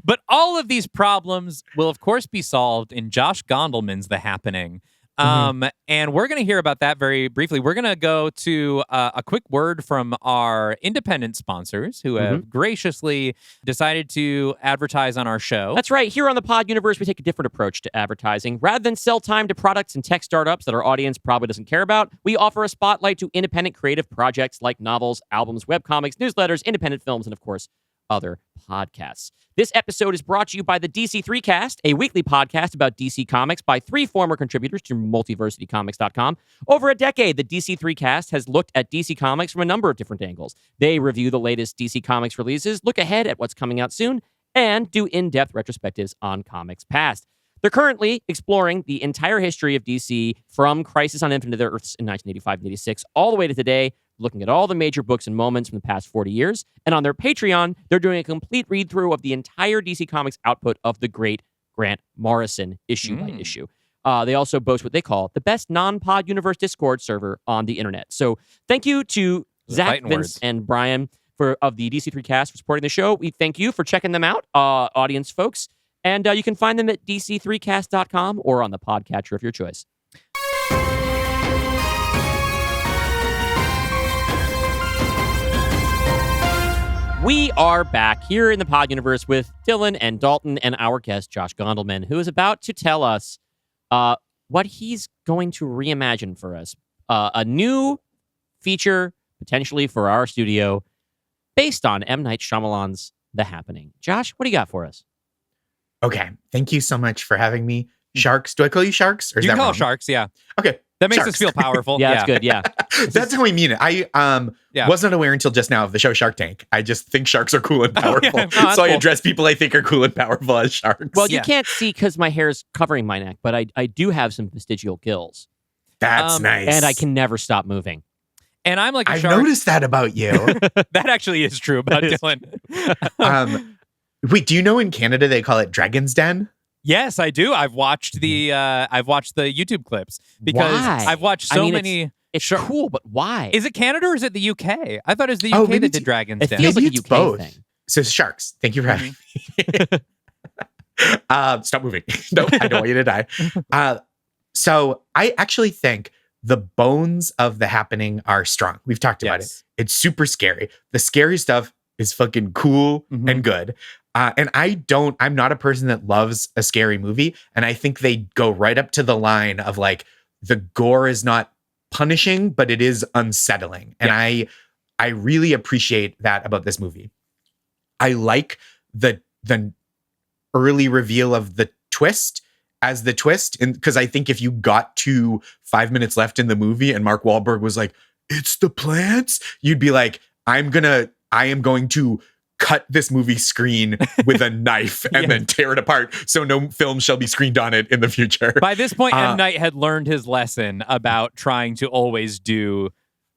But all of these problems will, of course, be solved in Josh Gondelman's The Happening. And we're going to hear about that very briefly. We're going to go to a quick word from our independent sponsors who have graciously decided to advertise on our show. That's right. Here on the Pod Universe, we take a different approach to advertising. Rather than sell time to products and tech startups that our audience probably doesn't care about, we offer a spotlight to independent creative projects like novels, albums, webcomics, newsletters, independent films, and of course, other podcasts. This episode is brought to you by the DC3 Cast, a weekly podcast about DC Comics by 3 former contributors to multiversitycomics.com. Over a decade, the DC3 Cast has looked at DC Comics from a number of different angles. They review the latest DC Comics releases, look ahead at what's coming out soon, and do in-depth retrospectives on comics past. They're currently exploring the entire history of DC from Crisis on Infinite Earths in 1985 and 86 all the way to today, looking at all the major books and moments from the past 40 years. And on their Patreon, they're doing a complete read-through of the entire DC Comics output of the great Grant Morrison, issue by issue. They also boast what they call the best non-Pod Universe Discord server on the internet. So thank you to Zach, Vince, and Brian of the DC3 Cast for supporting the show. We thank you for checking them out, audience folks. And you can find them at dc3cast.com or on the podcatcher of your choice. We are back here in the Pod Universe with Dylan and Dalton and our guest, Josh Gondelman, who is about to tell us what he's going to reimagine for us. A new feature, potentially for our studio, based on M. Night Shyamalan's The Happening. Josh, what do you got for us? Okay. Thank you so much for having me. Sharks. Do I call you Sharks? Or is You can that call wrong? Sharks, yeah. Okay. That makes Sharks. us feel powerful. Yeah, that's good. Yeah. That's how we mean it. I wasn't aware until just now of the show Shark Tank. I just think sharks are cool and powerful. yeah. So I address people I think are cool and powerful as sharks. Well, you can't see because my hair is covering my neck, but I do have some vestigial gills. That's nice. And I can never stop moving. And I'm like a I've shark. noticed that about you. That actually is true about Dylan. Wait, do you know in Canada they call it Dragon's Den? Yes, I do. I've watched the YouTube clips because Why? I've watched so many. It's cool, but why? Is it Canada or is it the UK? I thought it was the UK that did Dragon's it Den. feels Maybe like a it's UK both. thing. So sharks. Thank you for having me. Stop moving. No, I don't want you to die. So I actually think the bones of The Happening are strong. We've talked about it. It's super scary. The scary stuff is fucking cool and good. And I'm not a person that loves a scary movie. And I think they go right up to the line of like, the gore is not punishing, but it is unsettling. And I really appreciate that about this movie. I like the early reveal of the twist as the twist. And because I think if you got to 5 minutes left in the movie and Mark Wahlberg was like, it's the plants, you'd be like, I am going to cut this movie screen with a knife and then tear it apart so no film shall be screened on it in the future. By this point, M. Night had learned his lesson about trying to always do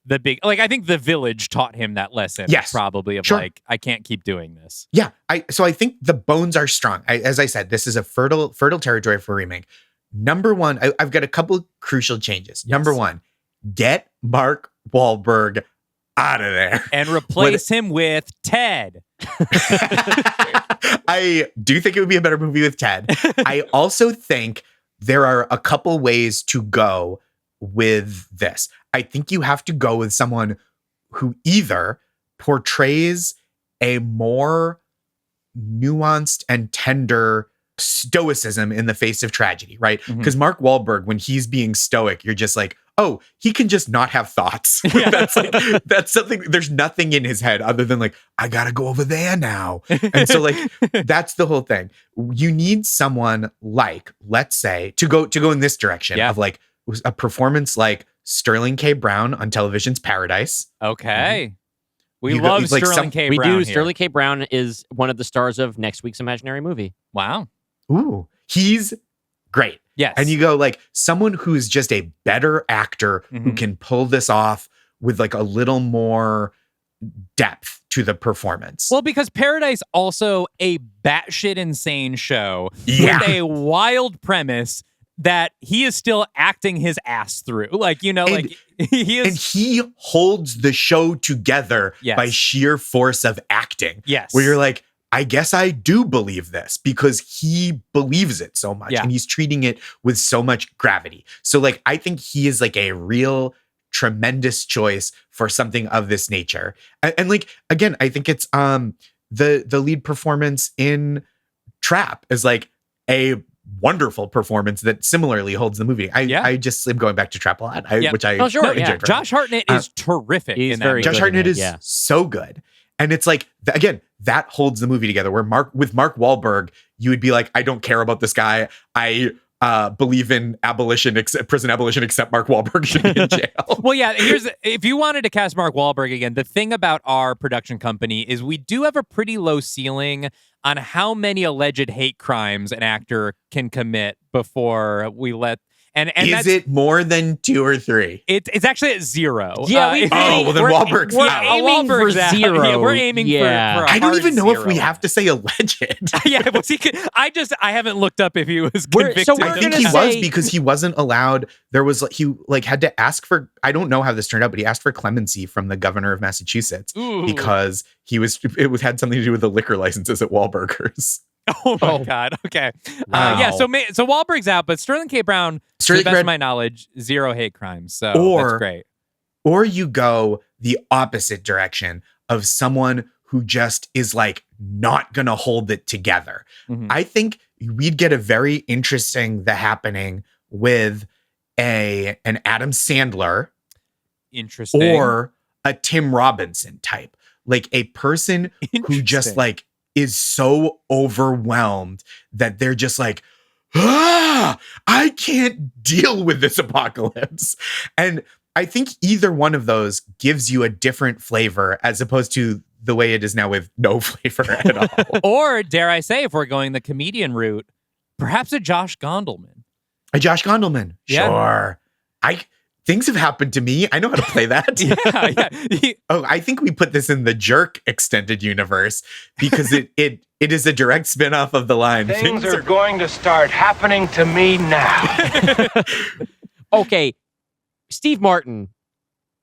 the big, like, I think The Village taught him that lesson. Yes. Probably of like, I can't keep doing this. Yeah. So I think the bones are strong. As I said, this is a fertile territory for a remake. Number one, I've got a couple crucial changes. Yes. Number one, get Mark Wahlberg out of there. And replace him with Ted. I do think it would be a better movie with Ted. I also think there are a couple ways to go with this. I think you have to go with someone who either portrays a more nuanced and tender stoicism in the face of tragedy, right? Because Mark Wahlberg, when he's being stoic, you're just like, oh, he can just not have thoughts. That's something, there's nothing in his head other than like, I gotta go over there now. And so like, that's the whole thing. You need someone like, let's say, to go in this direction of like a performance like Sterling K. Brown on television's Paradise. Okay. We love Sterling K. Brown. We do. Here. Sterling K. Brown is one of the stars of next week's Imaginary movie. Wow. Ooh, he's great. Yes. And you go like someone who's just a better actor who can pull this off with like a little more depth to the performance. Well, because Paradise also a batshit insane show with a wild premise that he is still acting his ass through. Like, you know, like he is. And he holds the show together by sheer force of acting. Yes. Where you're like, I guess I do believe this because he believes it so much and he's treating it with so much gravity. So like, I think he is like a real tremendous choice for something of this nature. And like, again, I think it's the lead performance in Trap is like a wonderful performance that similarly holds the movie. I just am going back to Trap a lot, which I enjoyed. Josh Hartnett is terrific. He's in that very movie. good. Josh Hartnett is so good. And it's like, again, that holds the movie together. Where Mark Wahlberg, you would be like, I don't care about this guy. I believe in prison abolition, except Mark Wahlberg should be in jail. Well, yeah, if you wanted to cast Mark Wahlberg again, the thing about our production company is we do have a pretty low ceiling on how many alleged hate crimes an actor can commit before we let. And is it more than 2 or 3? It's actually at 0. Yeah, well then Wahlberg's we're out. aiming for 0. Yeah, we're aiming for a I don't even know 0. if we have to say alleged. Was he? I haven't looked up if he was convicted. I think he was because he wasn't allowed. There was he had to ask for. I don't know how this turned out, but he asked for clemency from the governor of Massachusetts because it had something to do with the liquor licenses at Wahlburgers. Oh my God. Okay. Wow. So Wahlberg's out, but Sterling K. Brown, to the best of my knowledge, 0 hate crimes. So that's great. Or you go the opposite direction of someone who just is like not gonna hold it together. I think we'd get a very interesting The Happening with an Adam Sandler, or a Tim Robinson type, like a person who just like is so overwhelmed that they're just like, I can't deal with this apocalypse. And I think either one of those gives you a different flavor as opposed to the way it is now with no flavor at all. Or dare I say, if we're going the comedian route, perhaps a Josh Gondelman. A Josh Gondelman. Yeah. Sure. Things have happened to me. I know how to play that. I think we put this in the Jerk extended universe because it is a direct spin-off of the line. Things are going to start happening to me now. Okay, Steve Martin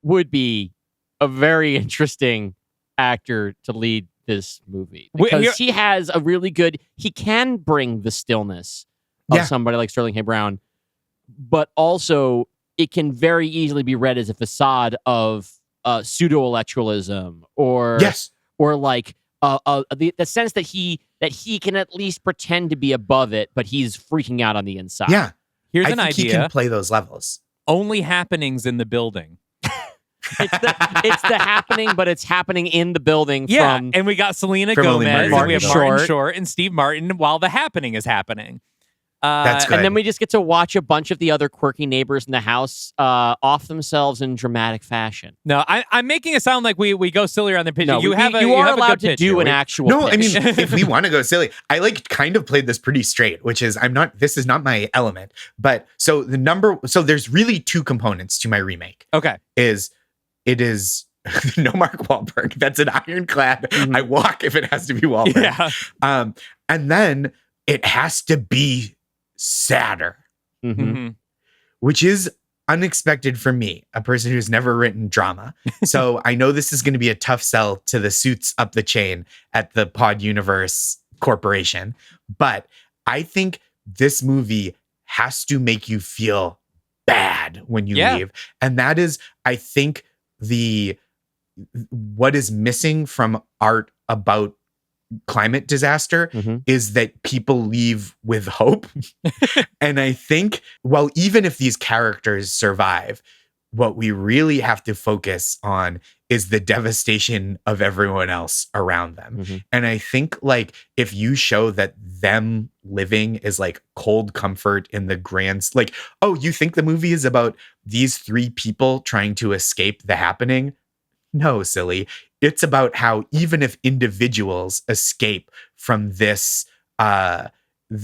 would be a very interesting actor to lead this movie because he has a really good. He can bring the stillness of somebody like Sterling K. Brown, but also it can very easily be read as a facade of pseudo-intellectualism or like the sense that he can at least pretend to be above it, but he's freaking out on the inside. Yeah. Here's I an think idea. He can play those levels. Only Happenings in the building. It's the Happening, but it's happening in the building. Yeah, from, and we got Selena from Gomez, and we have Martin Short. Short and Steve Martin while the Happening is happening. That's good. And then we just get to watch a bunch of the other quirky neighbors in the house off themselves in dramatic fashion. No, I'm making it sound like we go sillier on the pitch. No, you are have allowed a good to do pitch. an actual No, pitch. I mean, if we want to go silly, I like kind of played this pretty straight, which is this is not my element. But so there's really 2 components to my remake. Okay. It is no Mark Wahlberg. That's an ironclad. I walk if it has to be Wahlberg. Yeah. And then it has to be sadder, which is unexpected for me, a person who's never written drama. So I know this is going to be a tough sell to the suits up the chain at the Pod Universe Corporation, but I think this movie has to make you feel bad when you leave. And that is, I think, what is missing from art about climate disaster is that people leave with hope. And I think, well, even if these characters survive, what we really have to focus on is the devastation of everyone else around them. And I think like if you show that them living is like cold comfort in the grand, like, oh, you think the movie is about these three people trying to escape the happening? No, silly. It's about how even if individuals escape from this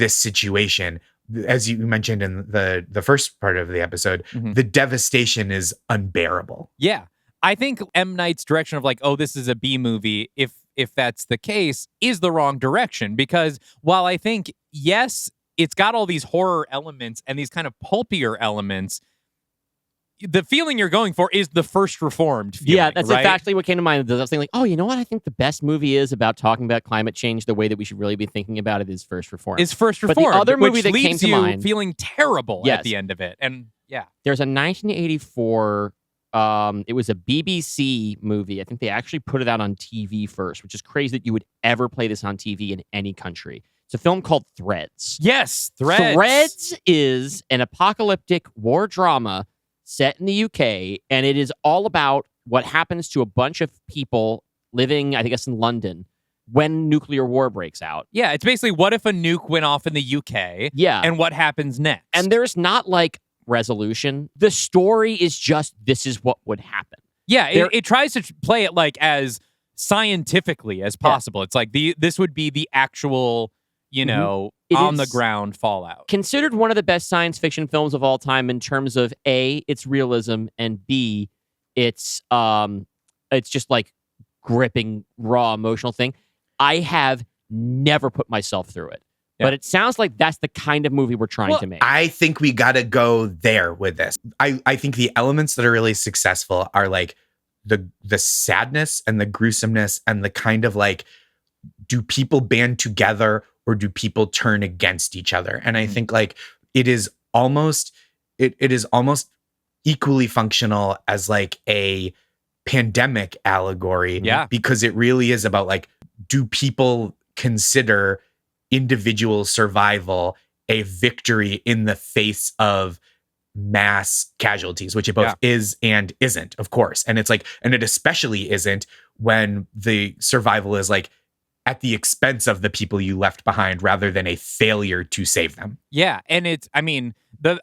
situation, as you mentioned in the first part of the episode, the devastation is unbearable. Yeah. I think M. Night's direction of like, oh, this is a B movie, if that's the case, is the wrong direction. Because while I think, yes, it's got all these horror elements and these kind of pulpier elements, the feeling you're going for is the first Reformed feeling. Yeah, that's right? exactly what came to mind. I was thinking like, oh, you know what? I think the best movie is about talking about climate change. The way that we should really be thinking about it is First Reformed. Is First But Reformed, the other movie which that came leaves to you mind, feeling terrible Yes. at the end of it. And yeah. There's a 1984, it was a BBC movie. I think they actually put it out on TV first, which is crazy that you would ever play this on TV in any country. It's a film called Threads. Yes, Threads. Threads is an apocalyptic war drama set in the UK, and it is all about what happens to a bunch of people living, I guess, in London when nuclear war breaks out. Yeah, it's basically what if a nuke went off in the UK? Yeah. And what happens next? And there's not like resolution. The story is just this is what would happen. Yeah, it tries to play it like as scientifically as possible. It's like this would be the actual, you know, on the ground fallout. Considered one of the best science fiction films of all time in terms of A, its realism, and B, it's just like gripping, raw, emotional thing. I have never put myself through it. Yeah. But it sounds like that's the kind of movie we're trying to make. I think we got to go there with this. I think the elements that are really successful are like the sadness and the gruesomeness and the kind of like, do people band together or do people turn against each other? And I think like it is almost equally functional as like a pandemic allegory. Yeah. Because it really is about like, do people consider individual survival a victory in the face of mass casualties, which it both is and isn't, of course. And it's like, and it especially isn't when the survival is like at the expense of the people you left behind rather than a failure to save them. Yeah. And it's, I mean,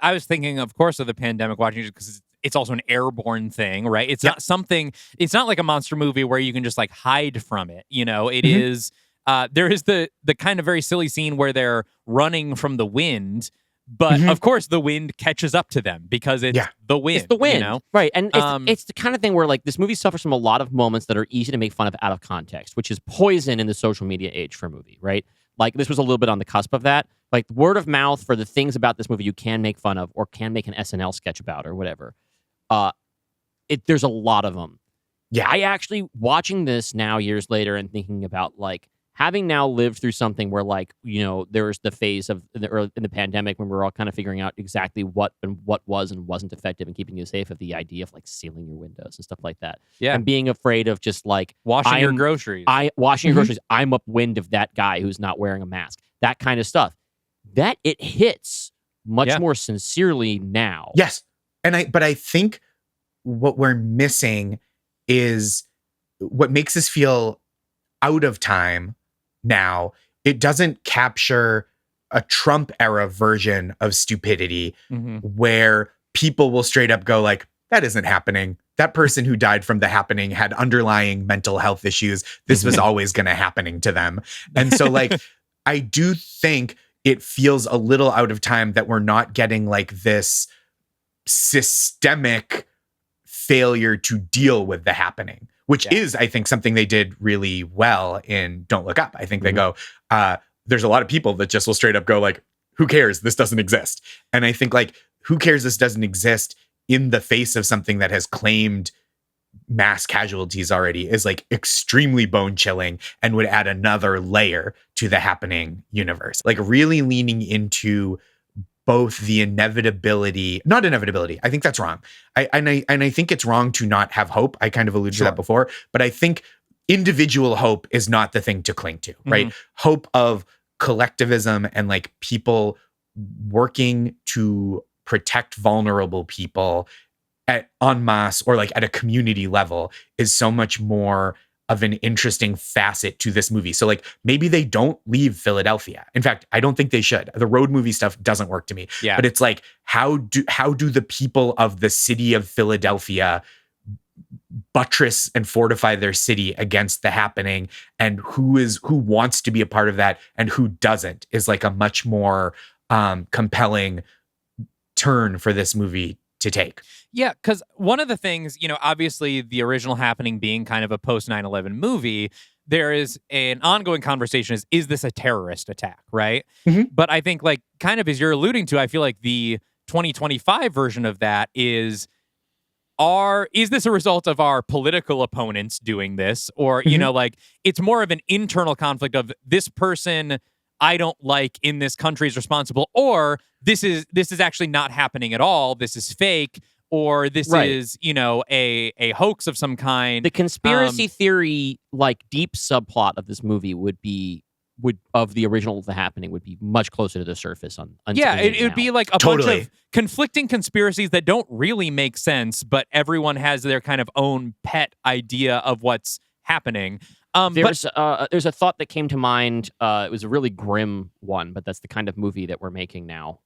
I was thinking, of course, of the pandemic watching it because it's also an airborne thing, right? It's not something, it's not like a monster movie where you can just like hide from it. You know, it is, there is the kind of very silly scene where they're running from the wind, but of course the wind catches up to them because it's the wind. It's the wind, you know? right? And it's the kind of thing where like this movie suffers from a lot of moments that are easy to make fun of out of context, which is poison in the social media age for a movie, right? Like this was a little bit on the cusp of that. Like word of mouth for the things about this movie you can make fun of or can make an SNL sketch about or whatever. There's a lot of them. Yeah, I actually watching this now years later and thinking about like having now lived through something where like, you know, there was the phase of in the pandemic when we were all kind of figuring out exactly what was and wasn't effective in keeping you safe, of the idea of like sealing your windows and stuff like that. Yeah. And being afraid of just like washing your groceries. Washing your groceries. I'm upwind of that guy who's not wearing a mask. That kind of stuff. That it hits much more sincerely now. Yes. But I think what we're missing is what makes us feel out of time now. It doesn't capture a Trump era version of stupidity where people will straight up go like, that isn't happening. That person who died from the happening had underlying mental health issues. This was always going to happening to them. And so like, I do think it feels a little out of time that we're not getting like this systemic failure to deal with the happening, which is, I think, something they did really well in Don't Look Up. I think they go, there's a lot of people that just will straight up go like, who cares? This doesn't exist. And I think like, who cares? This doesn't exist in the face of something that has claimed mass casualties already is like extremely bone chilling and would add another layer to the happening universe. Like really leaning into both the not inevitability. I think that's wrong. I think it's wrong to not have hope. I kind of alluded to that before, but I think individual hope is not the thing to cling to, right? Hope of collectivism and like people working to protect vulnerable people en masse or like at a community level is so much more of an interesting facet to this movie. So like maybe they don't leave Philadelphia. In fact, I don't think they should. The road movie stuff doesn't work to me. Yeah. But it's like, how do the people of the city of Philadelphia buttress and fortify their city against the happening, and who wants to be a part of that and who doesn't is like a much more compelling turn for this movie to take. Yeah, because one of the things, obviously the original Happening being kind of a post 9/11 movie, there is an ongoing conversation is this a terrorist attack, right? Mm-hmm. But I think like kind of as you're alluding to, I feel like the 2025 version of that is this a result of our political opponents doing this? Or, like it's more of an internal conflict of this person I don't like in this country is responsible, or this is actually not happening at all. This is fake, or this is, a hoax of some kind. The conspiracy theory, like deep subplot of this movie would of the original The Happening would be much closer to the surface on it would be like a bunch of conflicting conspiracies that don't really make sense, but everyone has their kind of own pet idea of what's happening. There's a thought that came to mind. It was a really grim one, but that's the kind of movie that we're making now.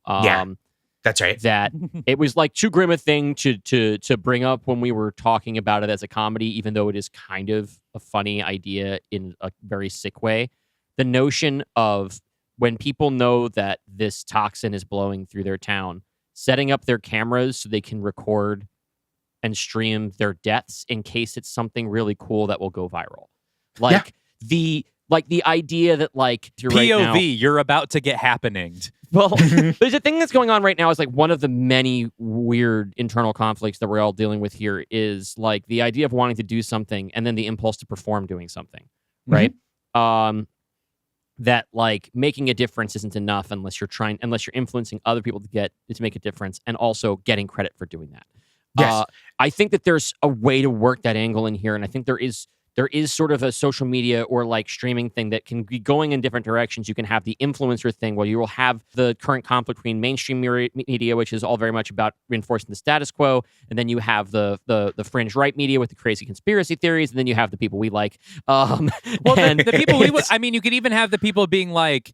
That's right. That it was like too grim a thing to bring up when we were talking about it as a comedy, even though it is kind of a funny idea in a very sick way. The notion of when people know that this toxin is blowing through their town, setting up their cameras so they can record and stream their deaths in case it's something really cool that will go viral. The idea that like you're POV, right now, you're about to get happening. Well, there's a thing that's going on right now is like one of the many weird internal conflicts that we're all dealing with here is like the idea of wanting to do something and then the impulse to perform doing something, right? That like making a difference isn't enough unless you're influencing other people to make a difference, and also getting credit for doing that. Yes. I think that there's a way to work that angle in here, and I think there is sort of a social media or like streaming thing that can be going in different directions. You can have the influencer thing where you will have the current conflict between mainstream media, which is all very much about reinforcing the status quo, and then you have the fringe right media with the crazy conspiracy theories, and then you have the people we like. The people you could even have the people being like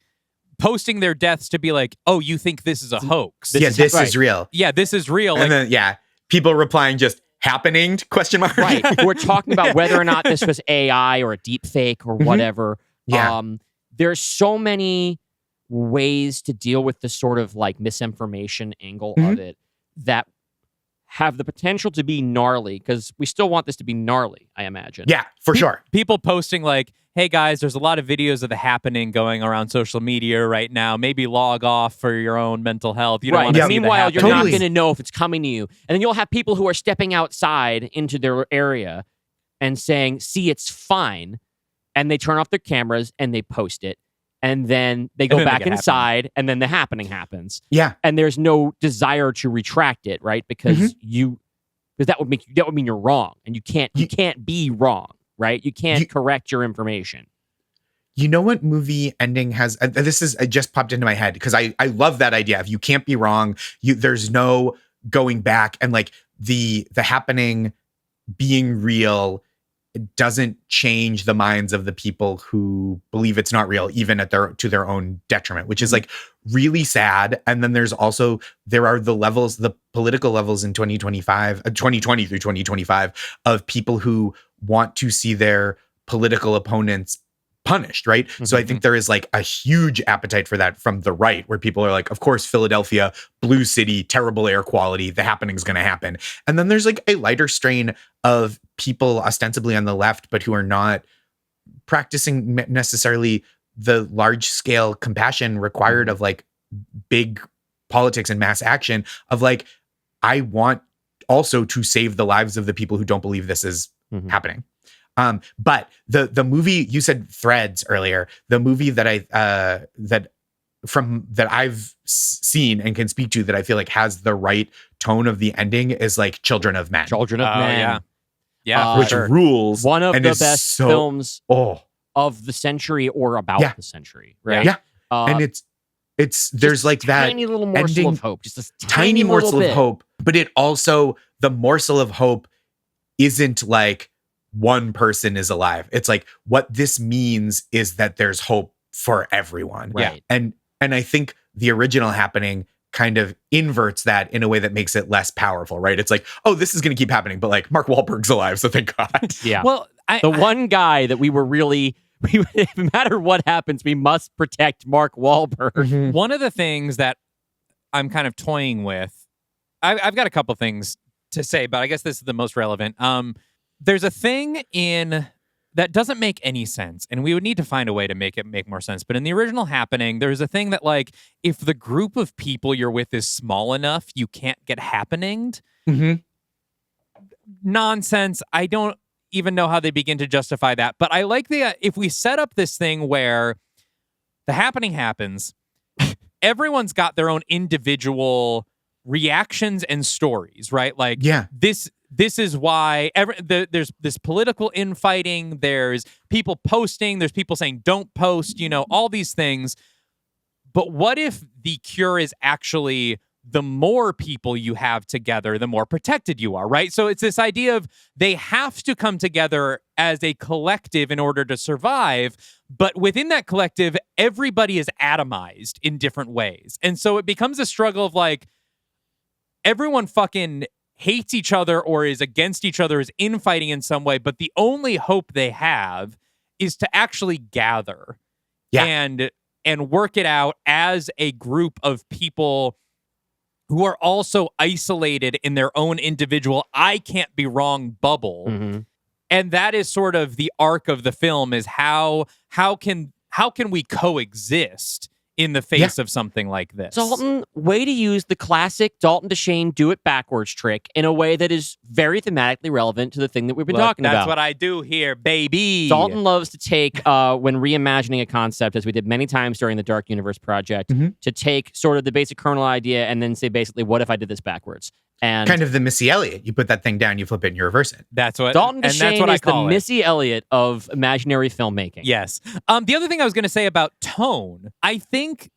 posting their deaths to be like, oh, you think this is a hoax? This is real. Yeah, this is real. And then, people replying just happening ? Right. We're talking about whether or not this was AI or a deep fake or whatever. Yeah. There's so many ways to deal with this sort of like misinformation angle of it that have the potential to be gnarly, because we still want this to be gnarly, I imagine. Yeah, for sure. People posting like, hey guys, there's a lot of videos of The Happening going around social media right now. Maybe log off for your own mental health. You don't want to see Meanwhile, you're Totally. not going to know if it's coming to you. And then you'll have people who are stepping outside into their area and saying, see, it's fine. And they turn off their cameras and they post it. And then they go back inside and then The Happening happens. Yeah. And there's no desire to retract it, right? Because that would mean you're wrong. And you can't be wrong. Right? You can't correct your information. You know what movie ending has? It just popped into my head because I love that idea of you can't be wrong. There's no going back, and like the Happening being real, it doesn't change the minds of the people who believe it's not real, even to their own detriment, which is like really sad. And then there are the political levels in 2020 through 2025 of people who want to see their political opponents punished, right? So I think there is like a huge appetite for that from the right, where people are like, of course, Philadelphia, blue city, terrible air quality, The Happening is going to happen. And then there's like a lighter strain of people ostensibly on the left, but who are not practicing necessarily the large scale compassion required of like big politics and mass action of like, I want also to save the lives of the people who don't believe this is happening. But the movie, you said Threads earlier, the movie that I've seen and can speak to that I feel like has the right tone of the ending is like Children of Men. Children of Men. Yeah. Which rules. One of the best films of the century or about the century, right? Yeah. And it's there's like that tiny little morsel ending, of hope, just a tiny morsel of hope, but it also the morsel of hope isn't like one person is alive. It's like what this means is that there's hope for everyone. Right. And I think the original Happening kind of inverts that in a way that makes it less powerful, right? It's like, oh, this is going to keep happening, but like Mark Wahlberg's alive, so thank God. Yeah. Well, one guy that we were really, no matter what happens, we must protect Mark Wahlberg. One of the things that I'm kind of toying with, I've got a couple things to say, but I guess this is the most relevant. There's a thing in that doesn't make any sense, and we would need to find a way to make it make more sense. But in the original Happening, there's a thing that like if the group of people you're with is small enough, you can't get happeninged. Nonsense. I don't even know how they begin to justify that. But I like if we set up this thing where the Happening happens, everyone's got their own individual reactions and stories, right? Like, this is why there's this political infighting. There's people posting. There's people saying don't post. All these things. But what if the cure is actually the more people you have together, the more protected you are, right? So it's this idea of they have to come together as a collective in order to survive. But within that collective, everybody is atomized in different ways. And so it becomes a struggle of like everyone fucking hates each other or is against each other, is infighting in some way, but the only hope they have is to actually gather and work it out as a group of people who are also isolated in their own individual I can't be wrong bubble. And that is sort of the arc of the film, is how can we coexist in the face of something like this? Dalton, way to use the classic Dalton to Shane do it backwards trick in a way that is very thematically relevant to the thing that we've been talking about. That's what I do here, baby. Dalton loves to take, when reimagining a concept, as we did many times during the Dark Universe project, to take sort of the basic kernel idea and then say basically, what if I did this backwards? And kind of the Missy Elliott. You put that thing down, you flip it, and you reverse it. That's what Dalton and DeShane that's what is I call the it. Missy Elliott of imaginary filmmaking. Yes. The other thing I was going to say about tone, I think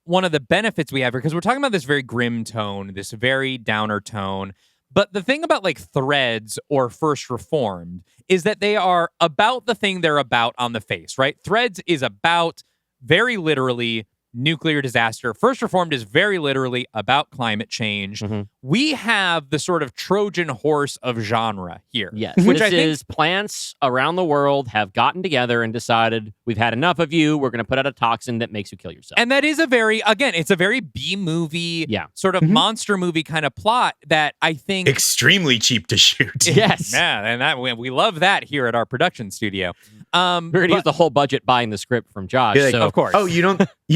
one of the benefits we have here, because we're talking about this very grim tone, this very downer tone, but the thing about like Threads or First Reformed is that they are about the thing they're about on the face, right? Threads is about very literally nuclear disaster. First Reformed is very literally about climate change. We have the sort of Trojan horse of genre here. Yes. Which This I think is plants around the world have gotten together and decided, we've had enough of you. We're going to put out a toxin that makes you kill yourself. And that is it's a very B-movie, sort of monster movie kind of plot that I think extremely cheap to shoot. Yes. Yeah, and that we love that here at our production studio. We're going to use the whole budget buying the script from Josh. Like, so of course. Oh, you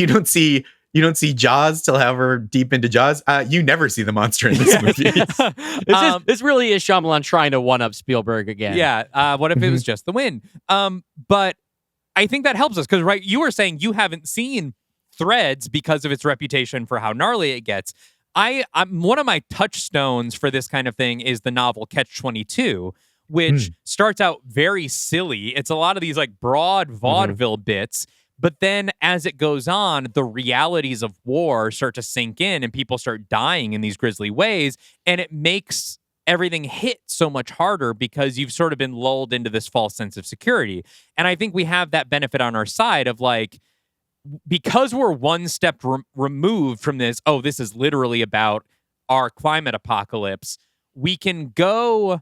don't see Jaws till however deep into Jaws. You never see the monster in this movie. This really is Shyamalan trying to one-up Spielberg again. Yeah. What if it was just the wind? But I think that helps us because, right, you were saying you haven't seen Threads because of its reputation for how gnarly it gets. I'm one of my touchstones for this kind of thing is the novel Catch-22, which starts out very silly. It's a lot of these like broad vaudeville bits. But then as it goes on, the realities of war start to sink in and people start dying in these grisly ways. And it makes everything hit so much harder because you've sort of been lulled into this false sense of security. And I think we have that benefit on our side of like, because we're one step removed from this, this is literally about our climate apocalypse, we can go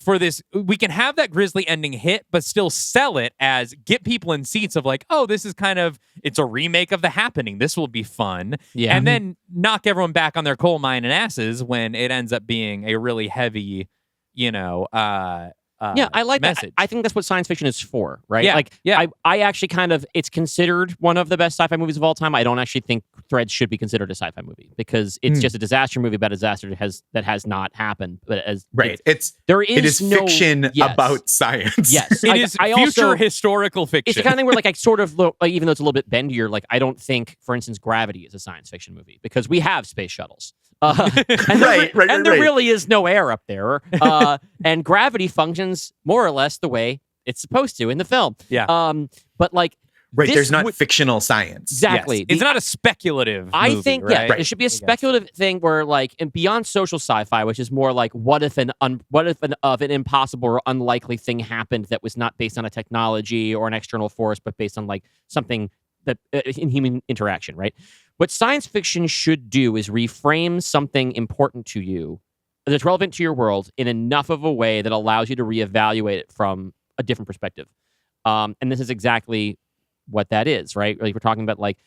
for this, we can have that grisly ending hit, but still sell it as get people in seats of like, this is kind of, it's a remake of The Happening. This will be fun. Yeah. And then knock everyone back on their coal mine and asses when it ends up being a really heavy, I like message. that. I think that's what science fiction is for, right? Yeah. I actually kind of, it's considered one of the best sci-fi movies of all time. I don't actually think Threads should be considered a sci-fi movie because it's just a disaster movie about a disaster that has not happened. But it is no fiction about science. Yes, it is future historical fiction. It's the kind of thing where like I sort of look, like, even though it's a little bit bendier, like I don't think, for instance, Gravity is a science fiction movie because we have space shuttles. There really is no air up there. And gravity functions more or less the way it's supposed to in the film. Yeah. But like Right. This There's not would- fictional science. Exactly. Yes. It's not a speculative I movie, think right? it should be a speculative thing where, like, and beyond social sci-fi, which is more like what if an impossible or unlikely thing happened that was not based on a technology or an external force, but based on like something that in human interaction, right? What science fiction should do is reframe something important to you that's relevant to your world in enough of a way that allows you to reevaluate it from a different perspective. And this is exactly what that is, right? Like we're talking about, like,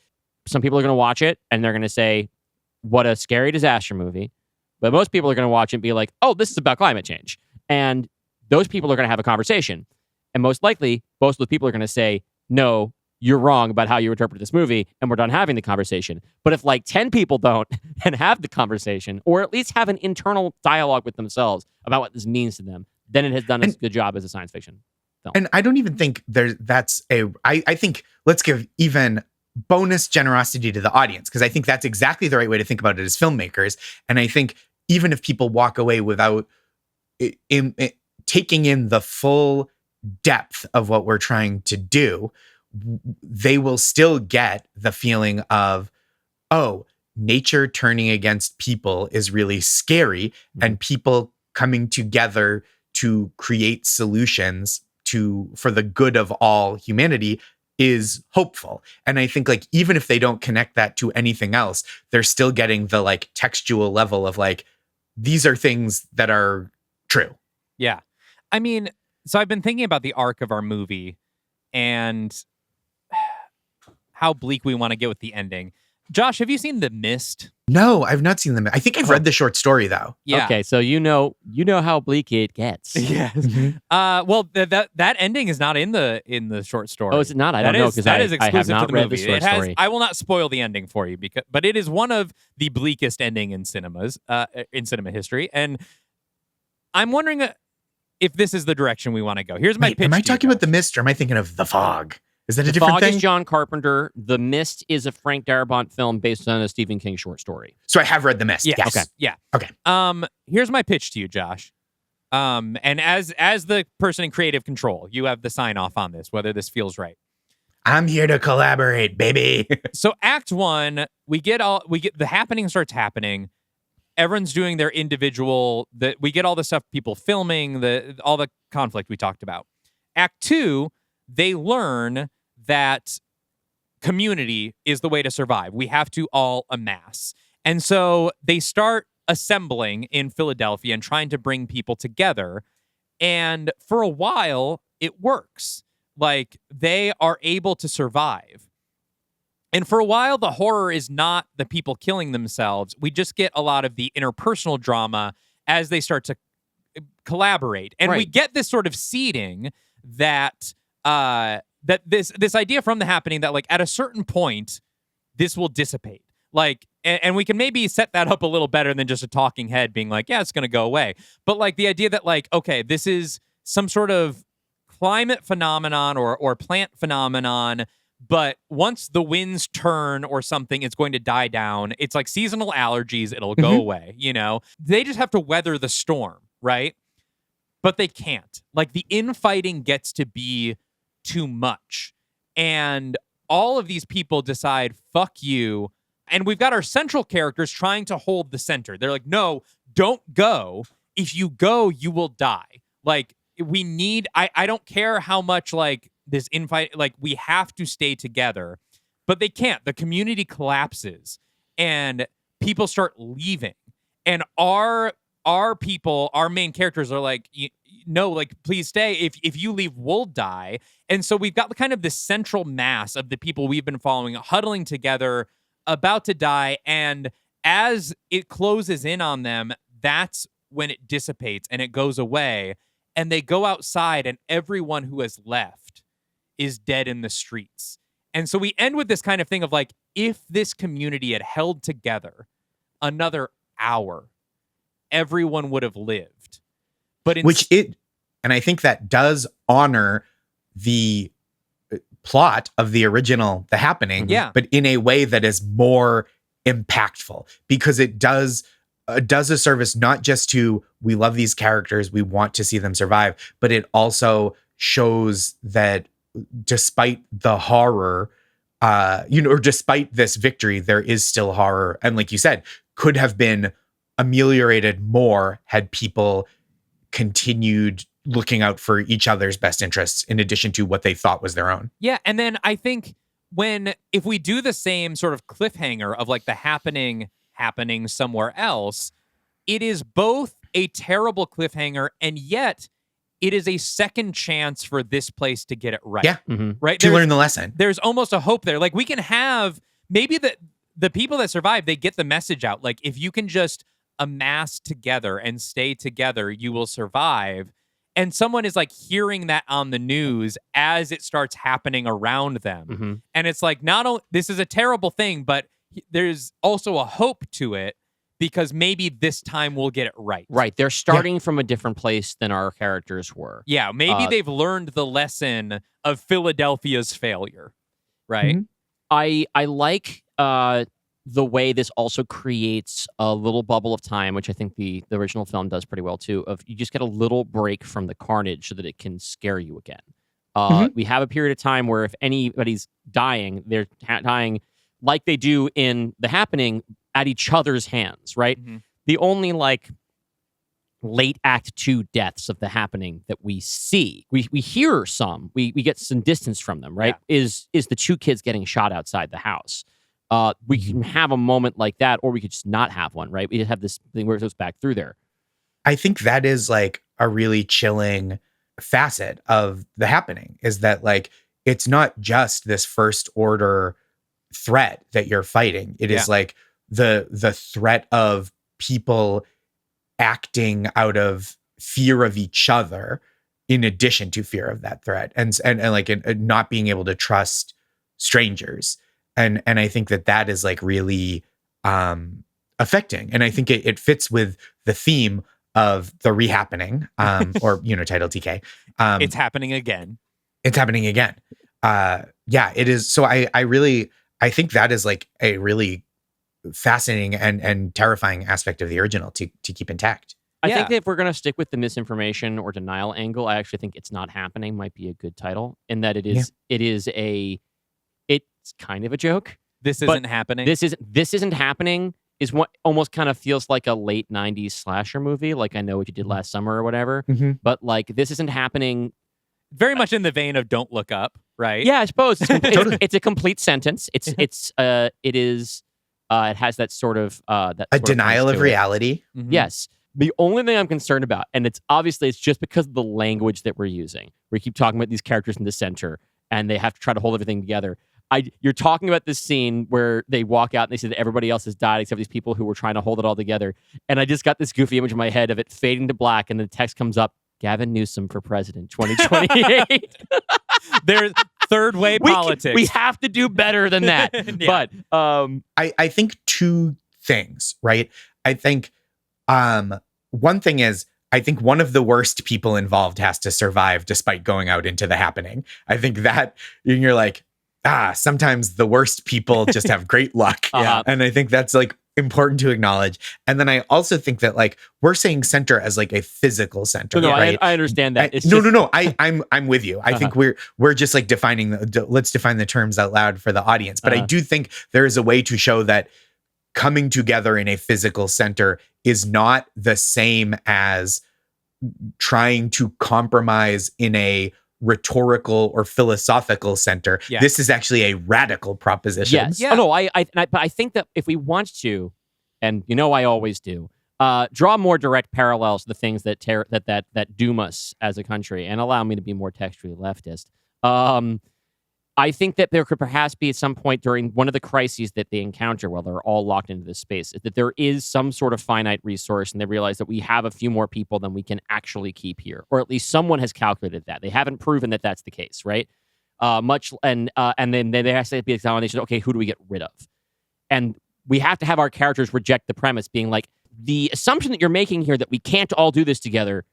some people are going to watch it and they're going to say, what a scary disaster movie. But most people are going to watch it and be like, oh, this is about climate change. And those people are going to have a conversation. And most likely, most of the people are going to say, no, you're wrong about how you interpret this movie. And we're done having the conversation. But if like 10 people don't and have the conversation, or at least have an internal dialogue with themselves about what this means to them, then it has done a good job as a science fiction film. And I don't even think I think let's give even bonus generosity to the audience, because I think that's exactly the right way to think about it as filmmakers. And I think even if people walk away without taking in the full depth of what we're trying to do, they will still get the feeling of, oh, nature turning against people is really scary, and people coming together to create solutions for the good of all humanity is hopeful. And I think, like, even if they don't connect that to anything else, they're still getting the like textual level of like, these are things that are true. Yeah. I mean, so I've been thinking about the arc of our movie and how bleak we want to get with the ending. Josh, have you seen The Mist? No, I've not seen them. I think I've read the short story though. Yeah. Okay, so you know how bleak it gets. Yes. Well, that ending is not in the short story. Oh, is it not? I don't know, because that is I have exclusive not to the read movie. the short story. I will not spoil the ending for you, but it is one of the bleakest ending in cinemas, in cinema history. And I'm wondering if this is the direction we want to go. Here's my pitch. Am I to you, talking about Josh. The Mist, or am I thinking of The Fog? Is that a The different Fog thing? is John Carpenter. The Mist is a Frank Darabont film based on a Stephen King short story. So I have read The Mist. Yeah. Yes. Okay. Yeah. Okay. Here's my pitch to you, Josh. And as the person in creative control, you have the sign off on this, whether this feels right. I'm here to collaborate, baby. So Act 1, we get the happening starts happening. Everyone's doing their individual. We get all the stuff, people filming, all the conflict we talked about. Act 2, they learn that community is the way to survive. We have to all amass. And so they start assembling in Philadelphia and trying to bring people together. And for a while, it works. Like, they are able to survive. And for a while, the horror is not the people killing themselves. We just get a lot of the interpersonal drama as they start to collaborate. And we get this sort of seeding that this idea from the happening that, like, at a certain point, this will dissipate. Like, and we can maybe set that up a little better than just a talking head being like, yeah, it's going to go away. But, like, the idea that, like, okay, this is some sort of climate phenomenon or plant phenomenon, but once the winds turn or something, it's going to die down. It's like seasonal allergies. It'll go away, you know? They just have to weather the storm, right? But they can't. Like, the infighting gets to be too much. And all of these people decide, fuck you. And we've got our central characters trying to hold the center. They're like, no, don't go. If you go, you will die. Like, we need, I don't care how much, like, this infight, like, we have to stay together. But they can't. The community collapses and people start leaving. And our people, our main characters are like, no, like, please stay. If you leave, we'll die. And so we've got kind of this central mass of the people we've been following, huddling together, about to die. And as it closes in on them, that's when it dissipates and it goes away. And they go outside and everyone who has left is dead in the streets. And so we end with this kind of thing of like, if this community had held together another hour, everyone would have lived. But and I think that does honor the plot of the original The Happening, but in a way that is more impactful, because it does a service not just to, we love these characters, we want to see them survive, but it also shows that despite the horror, or despite this victory, there is still horror. And like you said, could have been ameliorated more had people continued looking out for each other's best interests in addition to what they thought was their own. Yeah. And then I think if we do the same sort of cliffhanger of like the happening somewhere else, it is both a terrible cliffhanger and yet it is a second chance for this place to get it right. Yeah. Right. To learn the lesson. There's almost a hope there. Like we can have maybe the people that survive, they get the message out. Like if you can just amass together and stay together, you will survive. And someone is like hearing that on the news as it starts happening around them. And it's like, not only this is a terrible thing, but there's also a hope to it because maybe this time we'll get it right. Right. They're starting from a different place than our characters were. Yeah. Maybe they've learned the lesson of Philadelphia's failure. Right. I like the way this also creates a little bubble of time, which I think the original film does pretty well too, of you just get a little break from the carnage so that it can scare you again. We have a period of time where if anybody's dying, they're dying like they do in The Happening at each other's hands, right? The only like late act 2 deaths of The Happening that we see, we hear some, we get some distance from them, right? Is the 2 kids getting shot outside the house. We can have a moment like that, or we could just not have one, right? We just have this thing where it goes back through there. I think that is like a really chilling facet of The Happening, is that like it's not just this first order threat that you're fighting. It is like the threat of people acting out of fear of each other in addition to fear of that threat, and like not being able to trust strangers. And I think that is like really affecting. And I think it fits with the theme of the rehappening, or title TK. It's happening again. It's happening again. Yeah, it is. So I think that is like a really fascinating and terrifying aspect of the original to keep intact. I think that if we're going to stick with the misinformation or denial angle, I actually think It's Not Happening might be a good title, in that it's kind of a joke. This isn't happening. This isn't happening is what almost kind of feels like a late 90s slasher movie, like I Know What You Did Last Summer or whatever. But like This Isn't Happening, very much in the vein of Don't Look Up, right? Yeah, I suppose it's a complete sentence. It has that sort of denial of reality. Yes. The only thing I'm concerned about, and it's just because of the language that we're using. We keep talking about these characters in the center, and they have to try to hold everything together. You're talking about this scene where they walk out and they say that everybody else has died except these people who were trying to hold it all together. And I just got this goofy image in my head of it fading to black, and the text comes up, Gavin Newsom for president 2028. There's third way politics. We have to do better than that. But I think 2 things, right? I think one thing is, I think one of the worst people involved has to survive despite going out into The Happening. I think that you're like, sometimes the worst people just have great luck. And I think that's like important to acknowledge. And then I also think that like we're saying center as like a physical center. Right? I understand that. No. I'm with you. I think we're just like let's define the terms out loud for the audience. But I do think there is a way to show that coming together in a physical center is not the same as trying to compromise in a rhetorical or philosophical center. This is actually a radical proposition. Yes. Yeah. But I think that if we want to, and I always do, draw more direct parallels to the things that doom us as a country, and allow me to be more textually leftist. I think that there could perhaps be at some point during one of the crises that they encounter while they're all locked into this space, that there is some sort of finite resource, and they realize that we have a few more people than we can actually keep here, or at least someone has calculated that. They haven't proven that that's the case, right? And then there has to be examination. Okay, who do we get rid of? And we have to have our characters reject the premise, being like, the assumption that you're making here that we can't all do this together,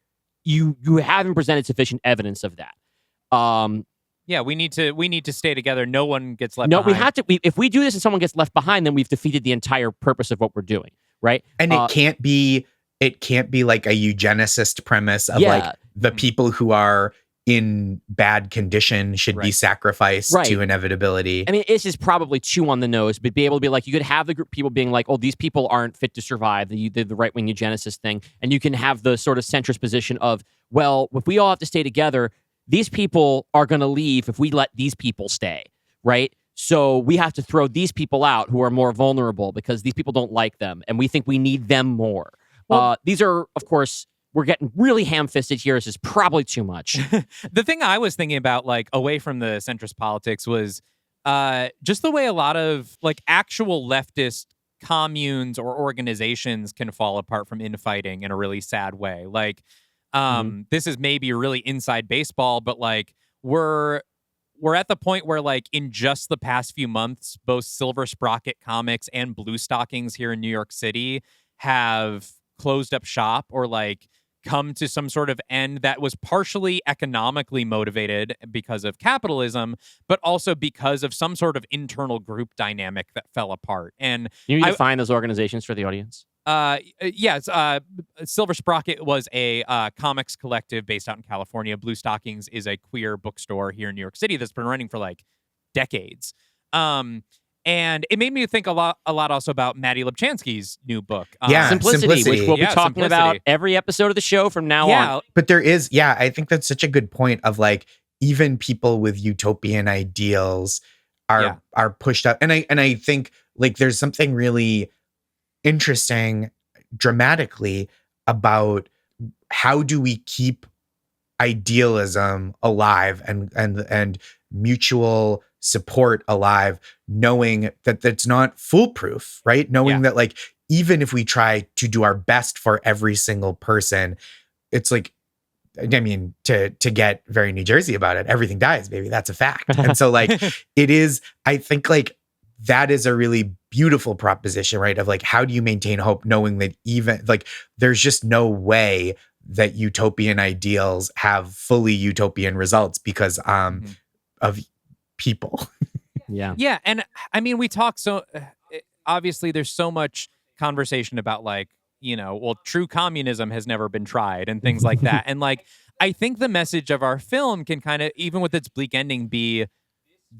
you haven't presented sufficient evidence of that. Yeah, we need to stay together. No one gets left behind. No, we have to. If we do this and someone gets left behind, then we've defeated the entire purpose of what we're doing, right? And it can't be like a eugenicist premise of like the people who are in bad condition should be sacrificed to inevitability. I mean, it's just probably too on the nose, but be able to be like, you could have the group of people being like, oh, these people aren't fit to survive, the right-wing eugenicist thing, and you can have the sort of centrist position of, well, if we all have to stay together, these people are going to leave if we let these people stay, right? So we have to throw these people out who are more vulnerable because these people don't like them, and we think we need them more. Well, these are, of course... We're getting really ham-fisted here. This is probably too much. The thing I was thinking about, like, away from the centrist politics was just the way a lot of, like, actual leftist communes or organizations can fall apart from infighting in a really sad way. Like, this is maybe really inside baseball, but, like, we're at the point where, like, in just the past few months, both Silver Sprocket Comics and Blue Stockings here in New York City have closed up shop or, like, come to some sort of end that was partially economically motivated because of capitalism, but also because of some sort of internal group dynamic that fell apart. And you need to define those organizations for the audience. Yes, Silver Sprocket was a comics collective based out in California. Blue Stockings is a queer bookstore here in New York City that's been running for like decades. And it made me think a lot also about Maddie Lubchansky's new book. Simplicity, which we'll be talking about every episode of the show from now on. But there is, I think that's such a good point of like, even people with utopian ideals are pushed up. And I think like there's something really interesting dramatically about how do we keep idealism alive and mutual support alive, knowing that that's not foolproof, right? Knowing that like, even if we try to do our best for every single person, it's like, I mean, to get very New Jersey about it, everything dies, baby. That's a fact. And so like, it is, I think like that is a really beautiful proposition, right? Of like, how do you maintain hope knowing that even like, there's just no way that utopian ideals have fully utopian results because of people. Yeah. And I mean, we talk obviously there's so much conversation about like, true communism has never been tried and things like that. And like, I think the message of our film can kind of, even with its bleak ending, be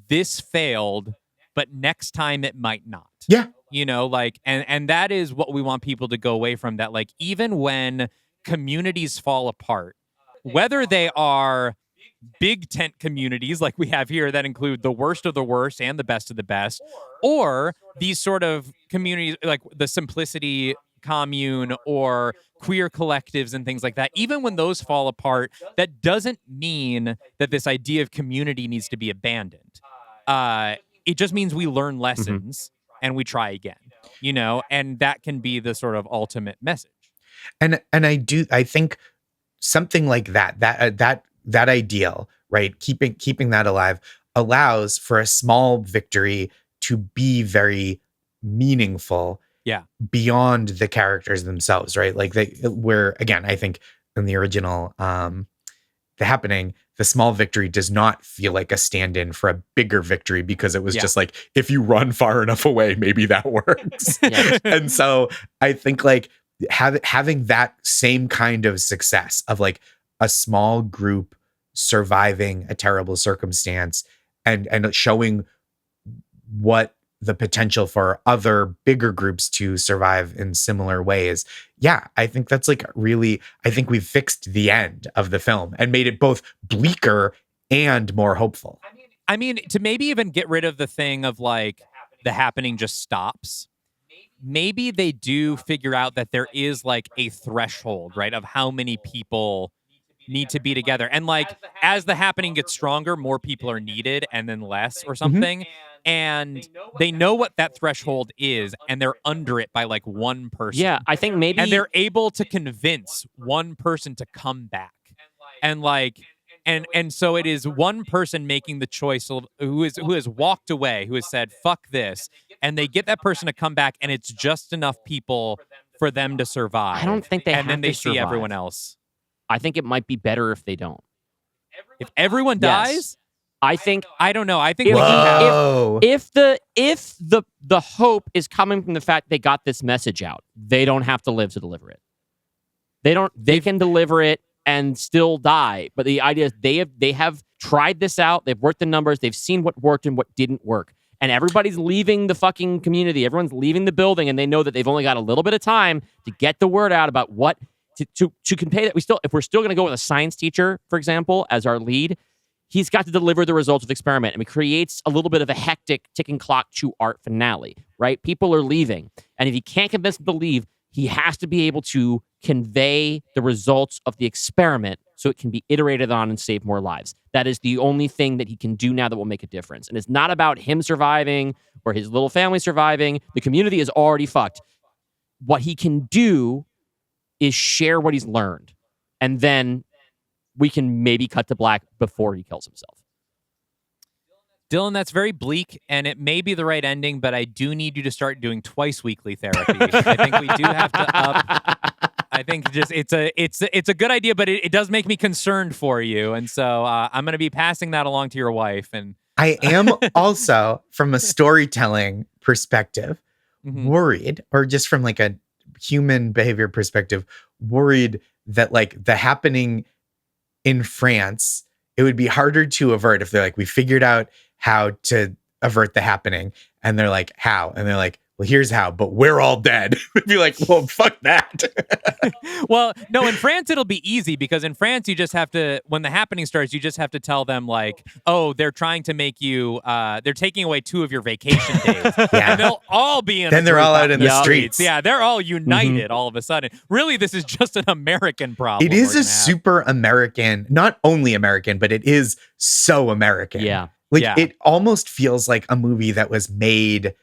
this failed, but next time it might not. Yeah. Like, and that is what we want people to go away from, that like, even when communities fall apart, whether they are big tent communities like we have here that include the worst of the worst and the best of the best, or these sort of communities like the Simplicity commune or queer collectives and things like that, even when those fall apart, that doesn't mean that this idea of community needs to be abandoned. It just means we learn lessons and we try again, and that can be the sort of ultimate message. And I think something like that ideal, right? Keeping that alive allows for a small victory to be very meaningful. Yeah. Beyond the characters themselves, right? Like where again, I think in the original, The Happening, the small victory does not feel like a stand-in for a bigger victory because it was just like, if you run far enough away, maybe that works. And so I think like having that same kind of success of like a small group surviving a terrible circumstance and showing what the potential for other bigger groups to survive in similar ways. Yeah, I think that's like really, I think we've fixed the end of the film and made it both bleaker and more hopeful. I mean, to maybe even get rid of the thing of like The Happening just stops. Maybe they do figure out that there is like a threshold, right, of how many people need to be together. And like, as The Happening gets stronger, more people are needed and then less or something. And they know what that threshold is, and they're under it by like one person. Yeah, I think maybe... And they're able to convince one person to come back. And like... And so it is one person making the choice who has walked away, who has said, fuck this. And they get that person to come back, and it's just enough people for them to survive. I don't think they have to And then they see survive. everyone else. I think it might be better if they don't. If everyone dies... I think I don't know. I think if the hope is coming from the fact they got this message out, they don't have to live to deliver it. They can deliver it and still die. But the idea is they have tried this out. They've worked the numbers. They've seen what worked and what didn't work. And everybody's leaving the fucking community. Everyone's leaving the building, and they know that they've only got a little bit of time to get the word out about what to convey that if we're still going to go with a science teacher, for example, as our lead, he's got to deliver the results of the experiment. And it creates a little bit of a hectic ticking clock to art finale, right? People are leaving. And if he can't convince them to leave, he has to be able to convey the results of the experiment so it can be iterated on and save more lives. That is the only thing that he can do now that will make a difference. And it's not about him surviving or his little family surviving. The community is already fucked. What he can do is share what he's learned. And then we can maybe cut to black before he kills himself. Dylan, that's very bleak, and it may be the right ending, but I do need you to start doing twice weekly therapy. I think we do have to up. I think just it's a good idea, but it does make me concerned for you, and so I'm going to be passing that along to your wife. And I am also, from a storytelling perspective, worried, or just from like a human behavior perspective, worried that like the happening in France, it would be harder to avert if they're like, we figured out how to avert the happening. And they're like, how? And they're like, well, here's how, but we're all dead. We'd be like, well, fuck that. Well, no, in France, it'll be easy because in France, you just have to, when the happening starts, you just have to tell them like, oh, they're trying to make you, they're taking away 2 of your vacation days. Yeah. And they'll all be in Then they're all out in the streets. Yeah, they're all united all of a sudden. Really, this is just an American problem. It is a super American, not only American, but it is so American. Yeah. Like it almost feels like a movie that was made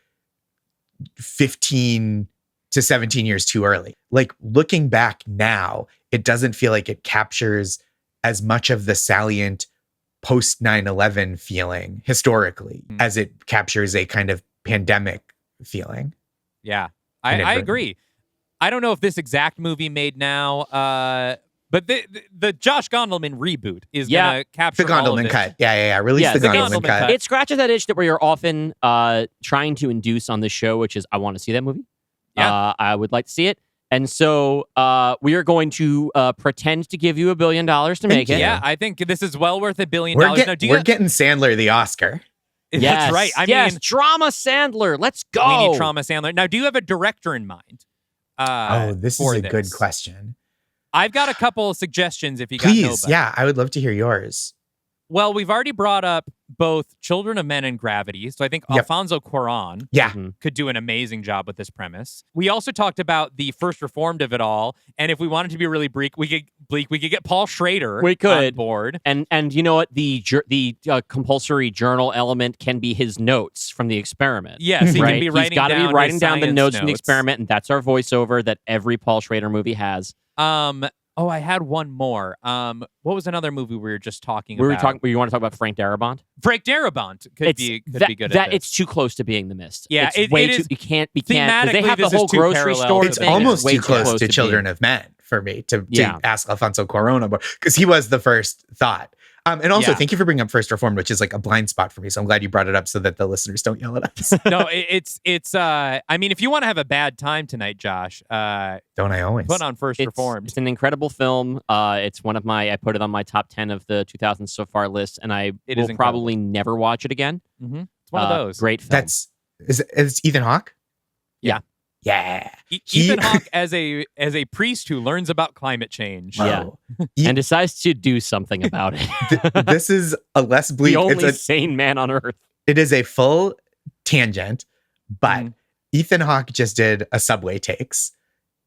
15 to 17 years too early. Like looking back now, it doesn't feel like it captures as much of the salient post 9/11 feeling historically as it captures a kind of pandemic feeling. Yeah, I agree. I don't know if this exact movie made now, but the Josh Gondelman reboot is going to capture the all of Gondelman this. cut. Yeah. Release the Gondelman cut. It scratches that itch that we are often trying to induce on this show, which is I want to see that movie. Yeah. I would like to see it. And so we are going to pretend to give you $1 billion to make it. Yeah, I think this is well worth $1 billion. We're getting Sandler the Oscar. Yes, That's right. I mean, Drama Sandler. Let's go. We need Drama Sandler. Now, do you have a director in mind? This is a good question. I've got a couple of suggestions if you Please, got nobody. yeah, I would love to hear yours. Well, we've already brought up both Children of Men and Gravity, so I think Alfonso Cuarón could do an amazing job with this premise. We also talked about the First Reformed of it all, and if we wanted to be really bleak, we could get Paul Schrader on board. And you know what? The compulsory journal element can be his notes from the experiment. Yes, he can be writing. He's got to be writing down the notes from the notes. experiment, and that's our voiceover that every Paul Schrader movie has. I had one more. What was another movie we were just talking about? You want to talk about Frank Darabont? Frank Darabont could be good at this. It's too close to being The Mist. Yeah, it's way too. You can't. Because they have the this is whole too grocery parallel store. to It's thing. almost way too close to Children of Men for me to ask Alfonso Cuarón about, because he was the first thought. And also, thank you for bringing up First Reformed, which is like a blind spot for me. So I'm glad you brought it up so that the listeners don't yell at us. No, it's. I mean, if you want to have a bad time tonight, Josh, don't I always put on First Reformed? It's an incredible film. It's one of my. I put it on my top 10 of the 2000s so far list, and I will probably never watch it again. Mm-hmm. It's one of those great films. Is Ethan Hawke? Yeah. Yeah. Ethan Hawke as a priest who learns about climate change. Wow. Yeah. And decides to do something about it. This is a less bleak. The only sane man on earth. It is a full tangent, but Ethan Hawke just did a Subway Takes.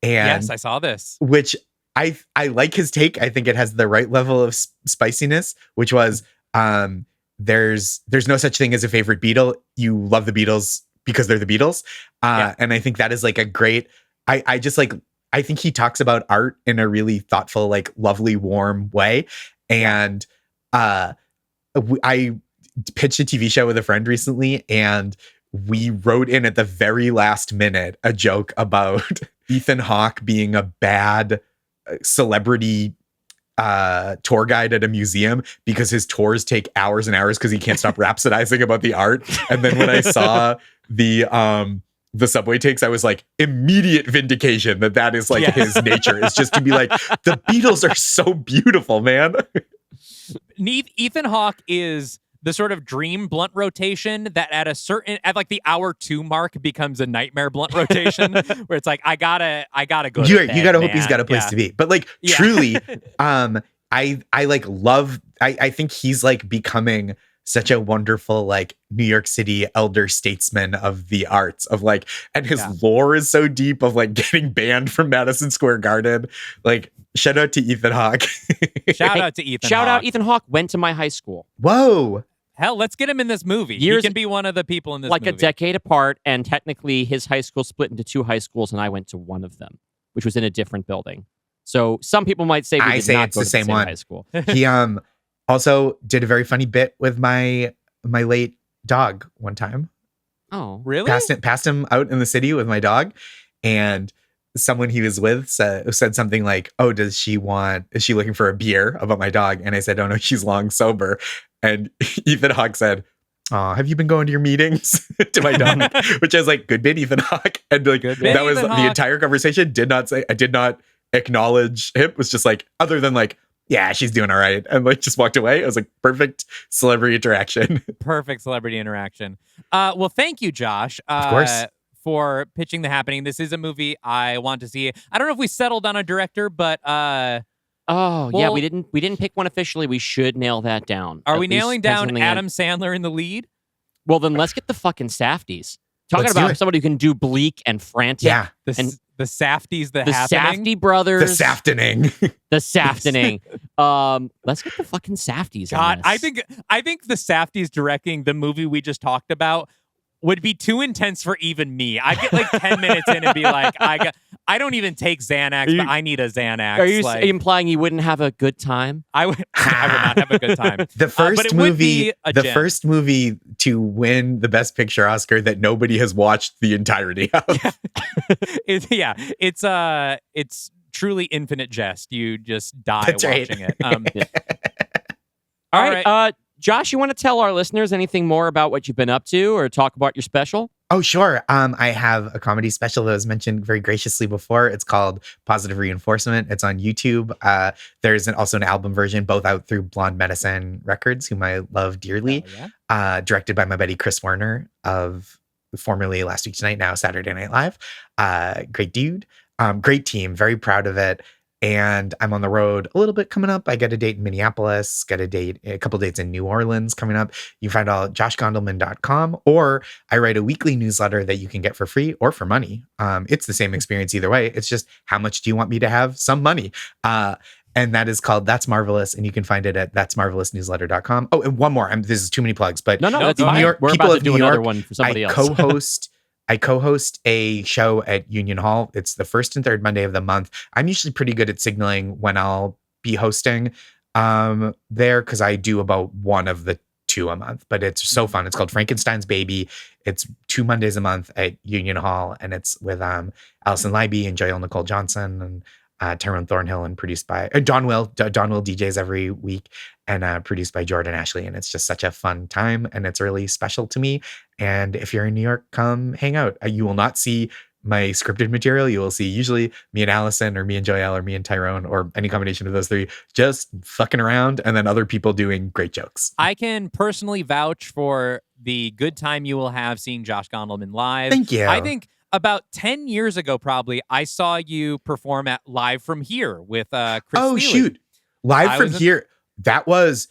And yes, I saw this. Which I like his take. I think it has the right level of spiciness, which was there's no such thing as a favorite Beatle. You love the Beatles because they're the Beatles. And I think that is like a great, I think he talks about art in a really thoughtful, like lovely, warm way. And I pitched a TV show with a friend recently, and we wrote in at the very last minute a joke about Ethan Hawke being a bad celebrity tour guide at a museum because his tours take hours and hours because he can't stop rhapsodizing about the art. And then when I saw the the subway takes, I was like, immediate vindication that is like his nature, is just to be like, the Beatles are so beautiful, man. Ethan Hawke is the sort of dream blunt rotation that at like the hour 2 mark becomes a nightmare blunt rotation where it's like, I gotta go to bed, You gotta hope man. he's got a place to be. But like, truly, I like love, I think he's like becoming such a wonderful like New York City elder statesman of the arts, of like, and his lore is so deep, of like getting banned from Madison Square Garden. Like, shout out to Ethan Hawke. Shout out Ethan Hawke went to my high school. Whoa. Hell, let's get him in this movie. He can be one of the people in this movie. Like a decade apart, and technically his high school split into 2 high schools, and I went to one of them, which was in a different building. So some people might say we did not go to the same high school. He also did a very funny bit with my late dog one time. Oh, really? Passed him out in the city with my dog, and someone he was with said something like, "Oh, is she looking for a beer?" about my dog, and I said, "Oh no, she's long sober." And Ethan Hawke said, "Oh, have you been going to your meetings?" to my dog, which I was like, "Good bit, Ethan Hawke." And like that was the entire conversation. I did not acknowledge him. It was just like, other than like, yeah, she's doing all right, and like just walked away. I was like, perfect celebrity interaction. Perfect celebrity interaction. Well, thank you, Josh. Of course. For pitching The Happening. This is a movie I want to see. I don't know if we settled on a director, but yeah, we didn't pick one officially. We should nail that down. Are we nailing down Adam Sandler in the lead? Well, then let's get the fucking Safdies. Talking about somebody who can do bleak and frantic. Yeah. The Safdies, the Happening. Safdie brothers. The Saftening. The Saftening. Let's get the fucking Safdies. God, I think the Safdies directing the movie we just talked about would be too intense for even me. I'd get like 10 minutes in and be like, I don't even take Xanax, but I need a Xanax. Are you implying you wouldn't have a good time? I would not have a good time. The first movie to win the Best Picture Oscar that nobody has watched the entirety of. It's truly infinite jest. You just die watching it. All right. Josh, you want to tell our listeners anything more about what you've been up to, or talk about your special? Oh, sure. I have a comedy special that was mentioned very graciously before. It's called Positive Reinforcement. It's on YouTube. There's also an album version, both out through Blonde Medicine Records, whom I love dearly. Directed by my buddy Chris Werner of formerly Last Week Tonight, now Saturday Night Live. Great dude. Great team. Very proud of it. And I'm on the road a little bit coming up. I got a date in Minneapolis, a couple dates in New Orleans coming up. You can find all at joshgondelman.com, or I write a weekly newsletter that you can get for free or for money. It's the same experience either way. It's just, how much do you want me to have? Some money. And that is called That's Marvelous, and you can find it at that'smarvelousnewsletter.com. Oh, and one more. This is too many plugs, but no, that's fine. We're about to do another one for somebody else. I co-host a show at Union Hall. It's the first and third Monday of the month. I'm usually pretty good at signaling when I'll be hosting there, because I do about one of the 2 a month. But it's so fun. It's called Frankenstein's Baby. It's 2 Mondays a month at Union Hall, and it's with Allison Leiby and Joyelle Nicole Johnson and Tyrone Thornhill, and produced by Don Will. Don Will DJs every week, and produced by Jordan Ashley. And it's just such a fun time, and it's really special to me. And if you're in New York, come hang out. You will not see my scripted material. You will see usually me and Allison, or me and Joyelle, or me and Tyrone, or any combination of those 3, just fucking around, and then other people doing great jokes. I can personally vouch for the good time you will have seeing Josh Gondelman live. Thank you. I think about 10 years ago, probably, I saw you perform at Live From Here with Chris Oh, Thiele. Shoot. Live From Here. That was,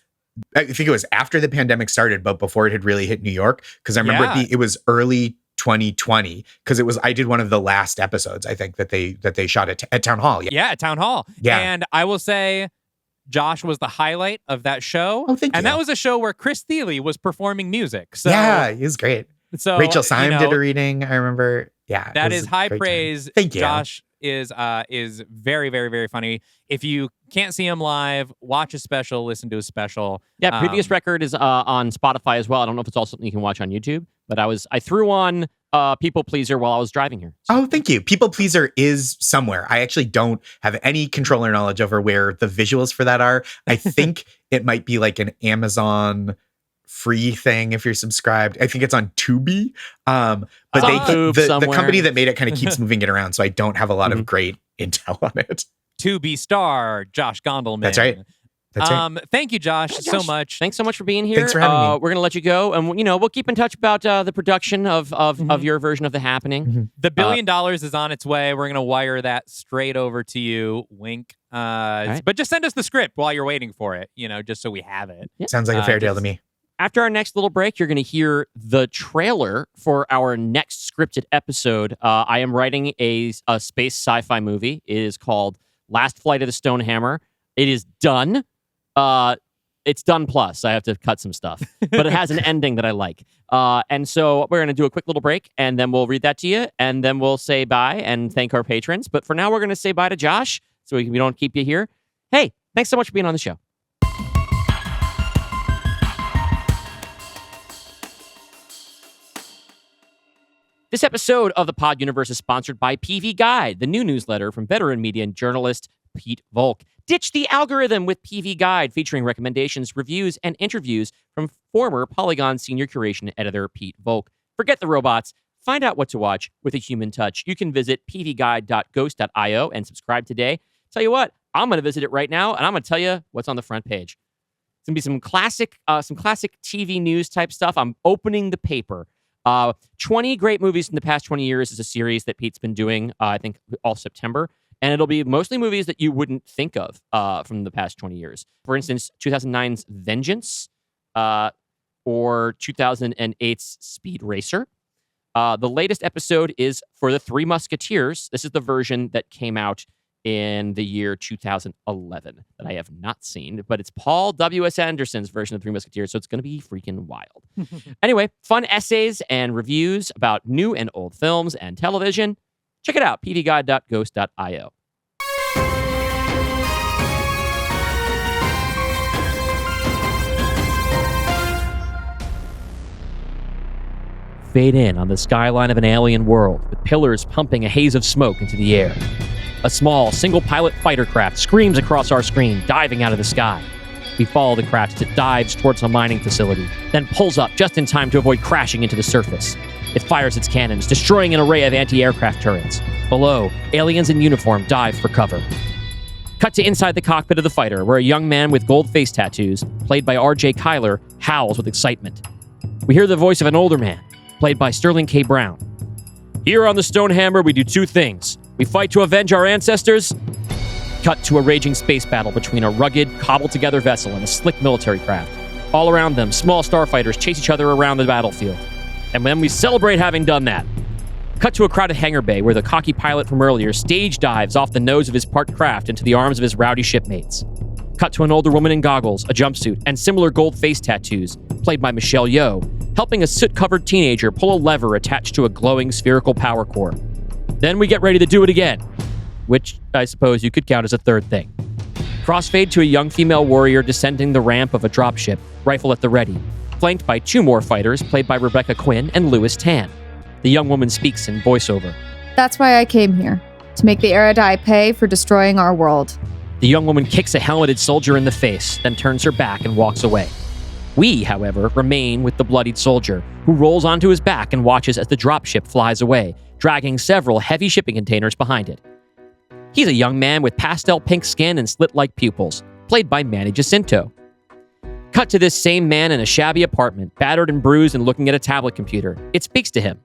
I think it was after the pandemic started, but before it had really hit New York. Because I remember it was early 2020, because I did one of the last episodes, I think, that they shot at Town Hall. Yeah, at Town Hall. Yeah. And I will say, Josh was the highlight of that show. Oh, thank you. And that was a show where Chris Thiele was performing music. So, yeah, he was great. So Rachel Syme did a reading, I remember. Yeah. That is high praise. Thank you. Josh is very, very, very funny. If you can't see him live, watch his special, listen to his special. Yeah, previous record is on Spotify as well. I don't know if it's also something you can watch on YouTube, but I threw on People Pleaser while I was driving here. So. Oh, thank you. People Pleaser is somewhere. I actually don't have any control or knowledge over where the visuals for that are. I think it might be like an Amazon free thing if you're subscribed. I think it's on Tubi. But the company that made it kind of keeps moving it around, so I don't have a lot of great intel on it. Tubi star Josh Gondelman. That's right. Thank you, Josh, so much. Thanks so much for being here. Thanks for having me. We're going to let you go, and we'll keep in touch about the production of your version of The Happening. The $1 billion is on its way. We're going to wire that straight over to you. Wink. Right. But just send us the script while you're waiting for it, just so we have it. Yeah. Sounds like a fair deal to me. After our next little break, you're going to hear the trailer for our next scripted episode. I am writing a space sci-fi movie. It is called Last Flight of the Stonehammer. It is done. It's done plus. I have to cut some stuff, but it has an ending that I like. And so we're going to do a quick little break, and then we'll read that to you, and then we'll say bye and thank our patrons. But for now, we're going to say bye to Josh, so we don't keep you here. Hey, thanks so much for being on the show. This episode of the Pod Universe is sponsored by PV Guide, the new newsletter from veteran media and journalist Pete Volk. Ditch the algorithm with PV Guide, featuring recommendations, reviews, and interviews from former Polygon senior curation editor Pete Volk. Forget the robots. Find out what to watch with a human touch. You can visit pvguide.ghost.io and subscribe today. Tell you what, I'm going to visit it right now, and I'm going to tell you what's on the front page. It's going to be some classic TV news type stuff. I'm opening the paper. 20 great movies in the past 20 years is a series that Pete's been doing, I think, all September. And it'll be mostly movies that you wouldn't think of from the past 20 years. For instance, 2009's Vengeance or 2008's Speed Racer. The latest episode is for The Three Musketeers. This is the version that came out in the year 2011 that I have not seen, but it's Paul W.S. Anderson's version of Three Musketeers, so it's going to be freaking wild. Anyway, fun essays and reviews about new and old films and television. Check it out, pvguide.ghost.io. Fade in on the skyline of an alien world, with pillars pumping a haze of smoke into the air. A small, single-pilot fighter craft screams across our screen, diving out of the sky. We follow the craft as it dives towards a mining facility, then pulls up just in time to avoid crashing into the surface. It fires its cannons, destroying an array of anti-aircraft turrets. Below, aliens in uniform dive for cover. Cut to inside the cockpit of the fighter, where a young man with gold face tattoos, played by R.J. Kyler, howls with excitement. We hear the voice of an older man, played by Sterling K. Brown. Here on the Stonehammer, we do two things. We fight to avenge our ancestors. Cut to a raging space battle between a rugged, cobbled-together vessel and a slick military craft. All around them, small starfighters chase each other around the battlefield. And then we celebrate having done that. Cut to a crowded hangar bay where the cocky pilot from earlier stage dives off the nose of his parked craft into the arms of his rowdy shipmates. Cut to an older woman in goggles, a jumpsuit, and similar gold face tattoos, played by Michelle Yeoh, helping a soot-covered teenager pull a lever attached to a glowing spherical power core. Then we get ready to do it again, which I suppose you could count as a third thing. Crossfade to a young female warrior descending the ramp of a dropship, rifle at the ready, flanked by two more fighters played by Rebecca Quinn and Louis Tan. The young woman speaks in voiceover. That's why I came here, to make the Eridai pay for destroying our world. The young woman kicks a helmeted soldier in the face, then turns her back and walks away. We, however, remain with the bloodied soldier, who rolls onto his back and watches as the dropship flies away, dragging several heavy shipping containers behind it. He's a young man with pastel pink skin and slit-like pupils, played by Manny Jacinto. Cut to this same man in a shabby apartment, battered and bruised and looking at a tablet computer. It speaks to him.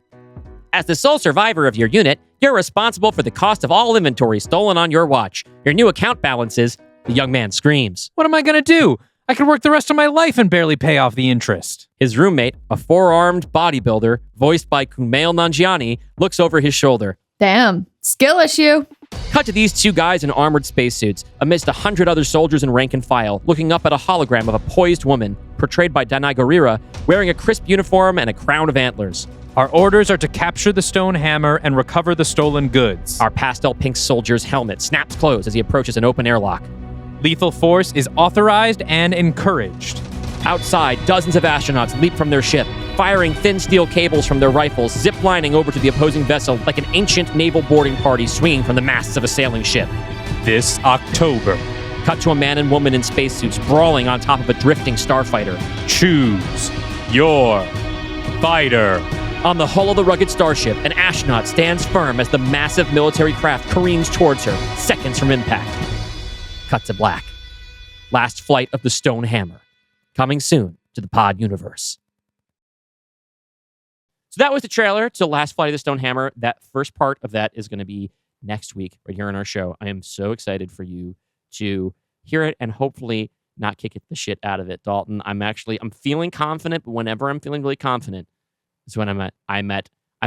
As the sole survivor of your unit, you're responsible for the cost of all inventory stolen on your watch. Your new account balances, the young man screams. What am I going to do? I could work the rest of my life and barely pay off the interest. His roommate, a four-armed bodybuilder, voiced by Kumail Nanjiani, looks over his shoulder. Damn, skill issue. Cut to these two guys in armored spacesuits, amidst 100 other soldiers in rank and file, looking up at a hologram of a poised woman, portrayed by Danai Gurira, wearing a crisp uniform and a crown of antlers. Our orders are to capture the Stonehammer and recover the stolen goods. Our pastel pink soldier's helmet snaps closed as he approaches an open airlock. Lethal force is authorized and encouraged. Outside, dozens of astronauts leap from their ship, firing thin steel cables from their rifles, zip-lining over to the opposing vessel like an ancient naval boarding party swinging from the masts of a sailing ship. This October, Cut to a man and woman in spacesuits brawling on top of a drifting starfighter. Choose your fighter. On the hull of the rugged starship, an astronaut stands firm as the massive military craft careens towards her, seconds from impact. Cut to black. Last flight of the Stone Hammer. Coming soon to the Pod universe. So that was the trailer to Last Flight of the Stone Hammer. That first part of that is going to be next week right here on our show. I am so excited for you to hear it and hopefully not kick the shit out of it, Dalton. I'm feeling confident, but whenever I'm feeling really confident is when I'm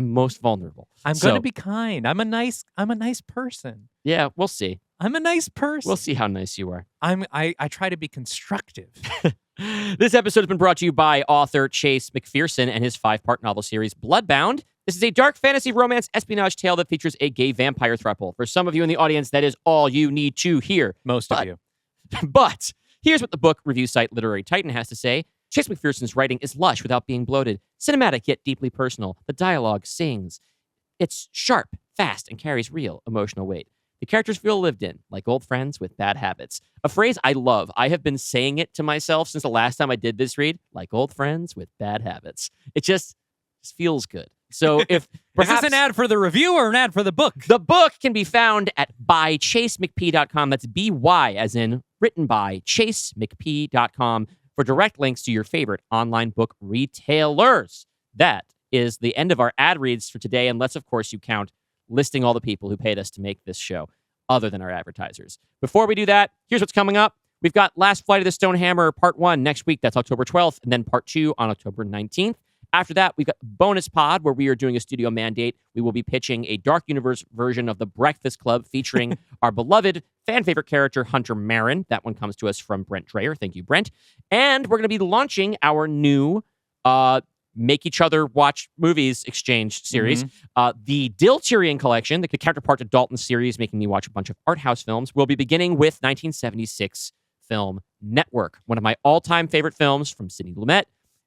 most vulnerable. I'm going to be kind. I'm a nice person. Yeah, we'll see. I'm a nice person. We'll see how nice you are. I try to be constructive. This episode has been brought to you by author Chase McPherson and his 5-part novel series, Bloodbound. This is a dark fantasy romance espionage tale that features a gay vampire throuple. For some of you in the audience, that is all you need to hear. Most of you. But here's what the book review site Literary Titan has to say. Chase McPherson's writing is lush without being bloated, cinematic yet deeply personal. The dialogue sings. It's sharp, fast, and carries real emotional weight. The characters feel lived in, like old friends with bad habits. A phrase I love. I have been saying it to myself since the last time I did this read, like old friends with bad habits. It just feels good. So if perhaps... Is this an ad for the review or an ad for the book? The book can be found at bychasemcp.com. That's B-Y as in written by chasemcp.com for direct links to your favorite online book retailers. That is the end of our ad reads for today, unless, of course, you count listing all the people who paid us to make this show, other than our advertisers. Before we do that, here's what's coming up. We've got Last Flight of the Stone Hammer Part 1 next week. That's October 12th, and then Part 2 on October 19th. After that, we've got Bonus Pod, where we are doing a studio mandate. We will be pitching a Dark Universe version of The Breakfast Club featuring our beloved fan-favorite character, Hunter Marin. That one comes to us from Brent Dreyer. Thank you, Brent. And we're going to be launching our new Make Each Other Watch Movies exchange series. The Dill Tyrion collection, the counterpart to Dalton's series, making me watch a bunch of art house films, will be beginning with 1976 film Network, one of my all-time favorite films from Sidney Lumet.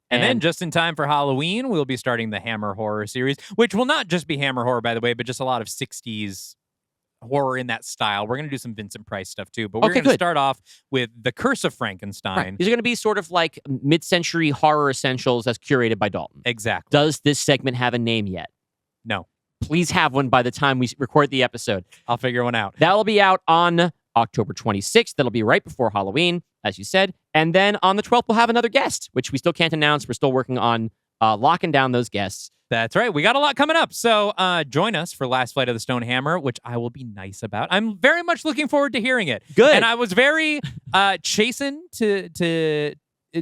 And then just in time for Halloween, we'll be starting the Hammer Horror series, which will not just be Hammer Horror, by the way, but just a lot of 60s horror in that style. We're going to do some Vincent Price stuff too, but we're going to start off with The Curse of Frankenstein. Right. These are going to be sort of like mid-century horror essentials as curated by Dalton. Exactly. Does this segment have a name yet? No. Please have one by the time we record the episode. I'll figure one out. That'll be out on October 26th. That'll be right before Halloween, as you said. And then on the 12th, we'll have another guest, which we still can't announce. We're still working on locking down those guests. That's right. We got a lot coming up. So join us for Last Flight of the Stone Hammer, which I will be nice about. I'm very much looking forward to hearing it. Good. And I was very chastened to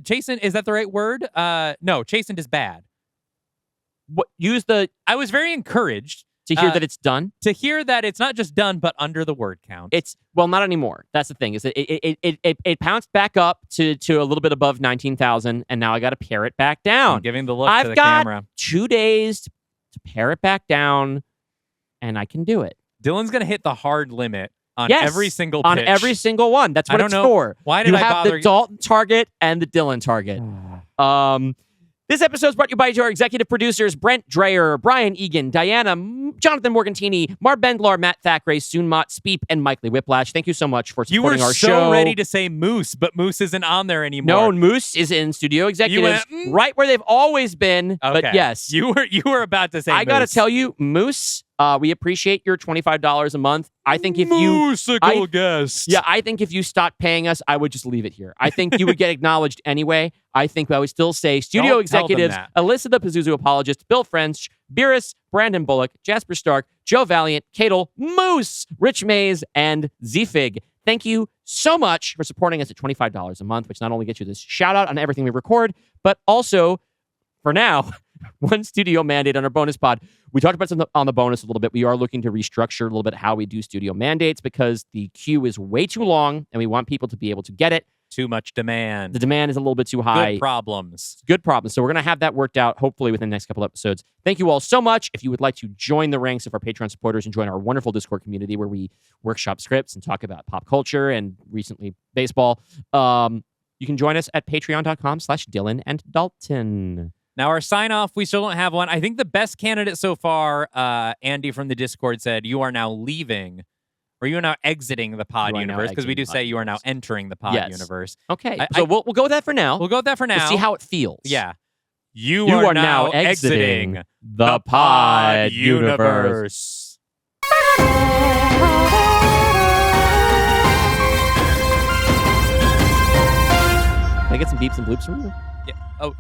chastened. Is that the right word? No, chastened is bad. I was very encouraged to hear that it's done. To hear that it's not just done, but under the word count. Well, not anymore. That's the thing. Is that it pounced back up to a little bit above 19,000, and now I got to pare it back down. I'm giving the look to the camera. I've got 2 days to pare it back down, and I can do it. Dylan's going to hit the hard limit on every single pitch. On every single one. That's what it's for. Why did I bother? You have the Dalton target and the Dylan target. This episode is brought to you by our executive producers, Brent Dreyer, Brian Egan, Diana, Jonathan Morgantini, Mar Bendlar, Matt Thackeray, Soonmot, Speep, and Mike Lee Whiplash. Thank you so much for supporting our show. You were so ready to say Moose, but Moose isn't on there anymore. No, Moose is in studio executives, right where they've always been. Okay. But yes. You were about to say Moose. I got to tell you, Moose, we appreciate your $25 a month. I think if Moosicle guest. Yeah, I think if you stopped paying us, I would just leave it here. I think you would get acknowledged anyway. I think I would still say studio executives, Alyssa the Pazuzu apologist, Bill French, Beerus, Brandon Bullock, Jasper Stark, Joe Valiant, Cadel, Moose, Rich Mays, and Zfig. Thank you so much for supporting us at $25 a month, which not only gets you this shout out on everything we record, but also, for now, one studio mandate on our bonus pod. We talked about something on the bonus a little bit. We are looking to restructure a little bit how we do studio mandates because the queue is way too long and we want people to be able to get it. Too much demand. The demand is a little bit too high. Good problems. So we're going to have that worked out hopefully within the next couple episodes. Thank you all so much. If you would like to join the ranks of our Patreon supporters and join our wonderful Discord community where we workshop scripts and talk about pop culture and recently baseball, you can join us at patreon.com/Dylan and Dalton. Now, our sign-off, we still don't have one. I think the best candidate so far, Andy from the Discord said, you are now leaving Or you are now exiting the pod You are now universe, because we exiting do the say pod you are now universe. entering the pod Yes. universe. Okay, so we'll go with that for now. We'll go with that for now. We'll see how it feels. Yeah. You You are now exiting exiting the pod universe. Can I get some beeps and bloops from you? Yeah. Oh.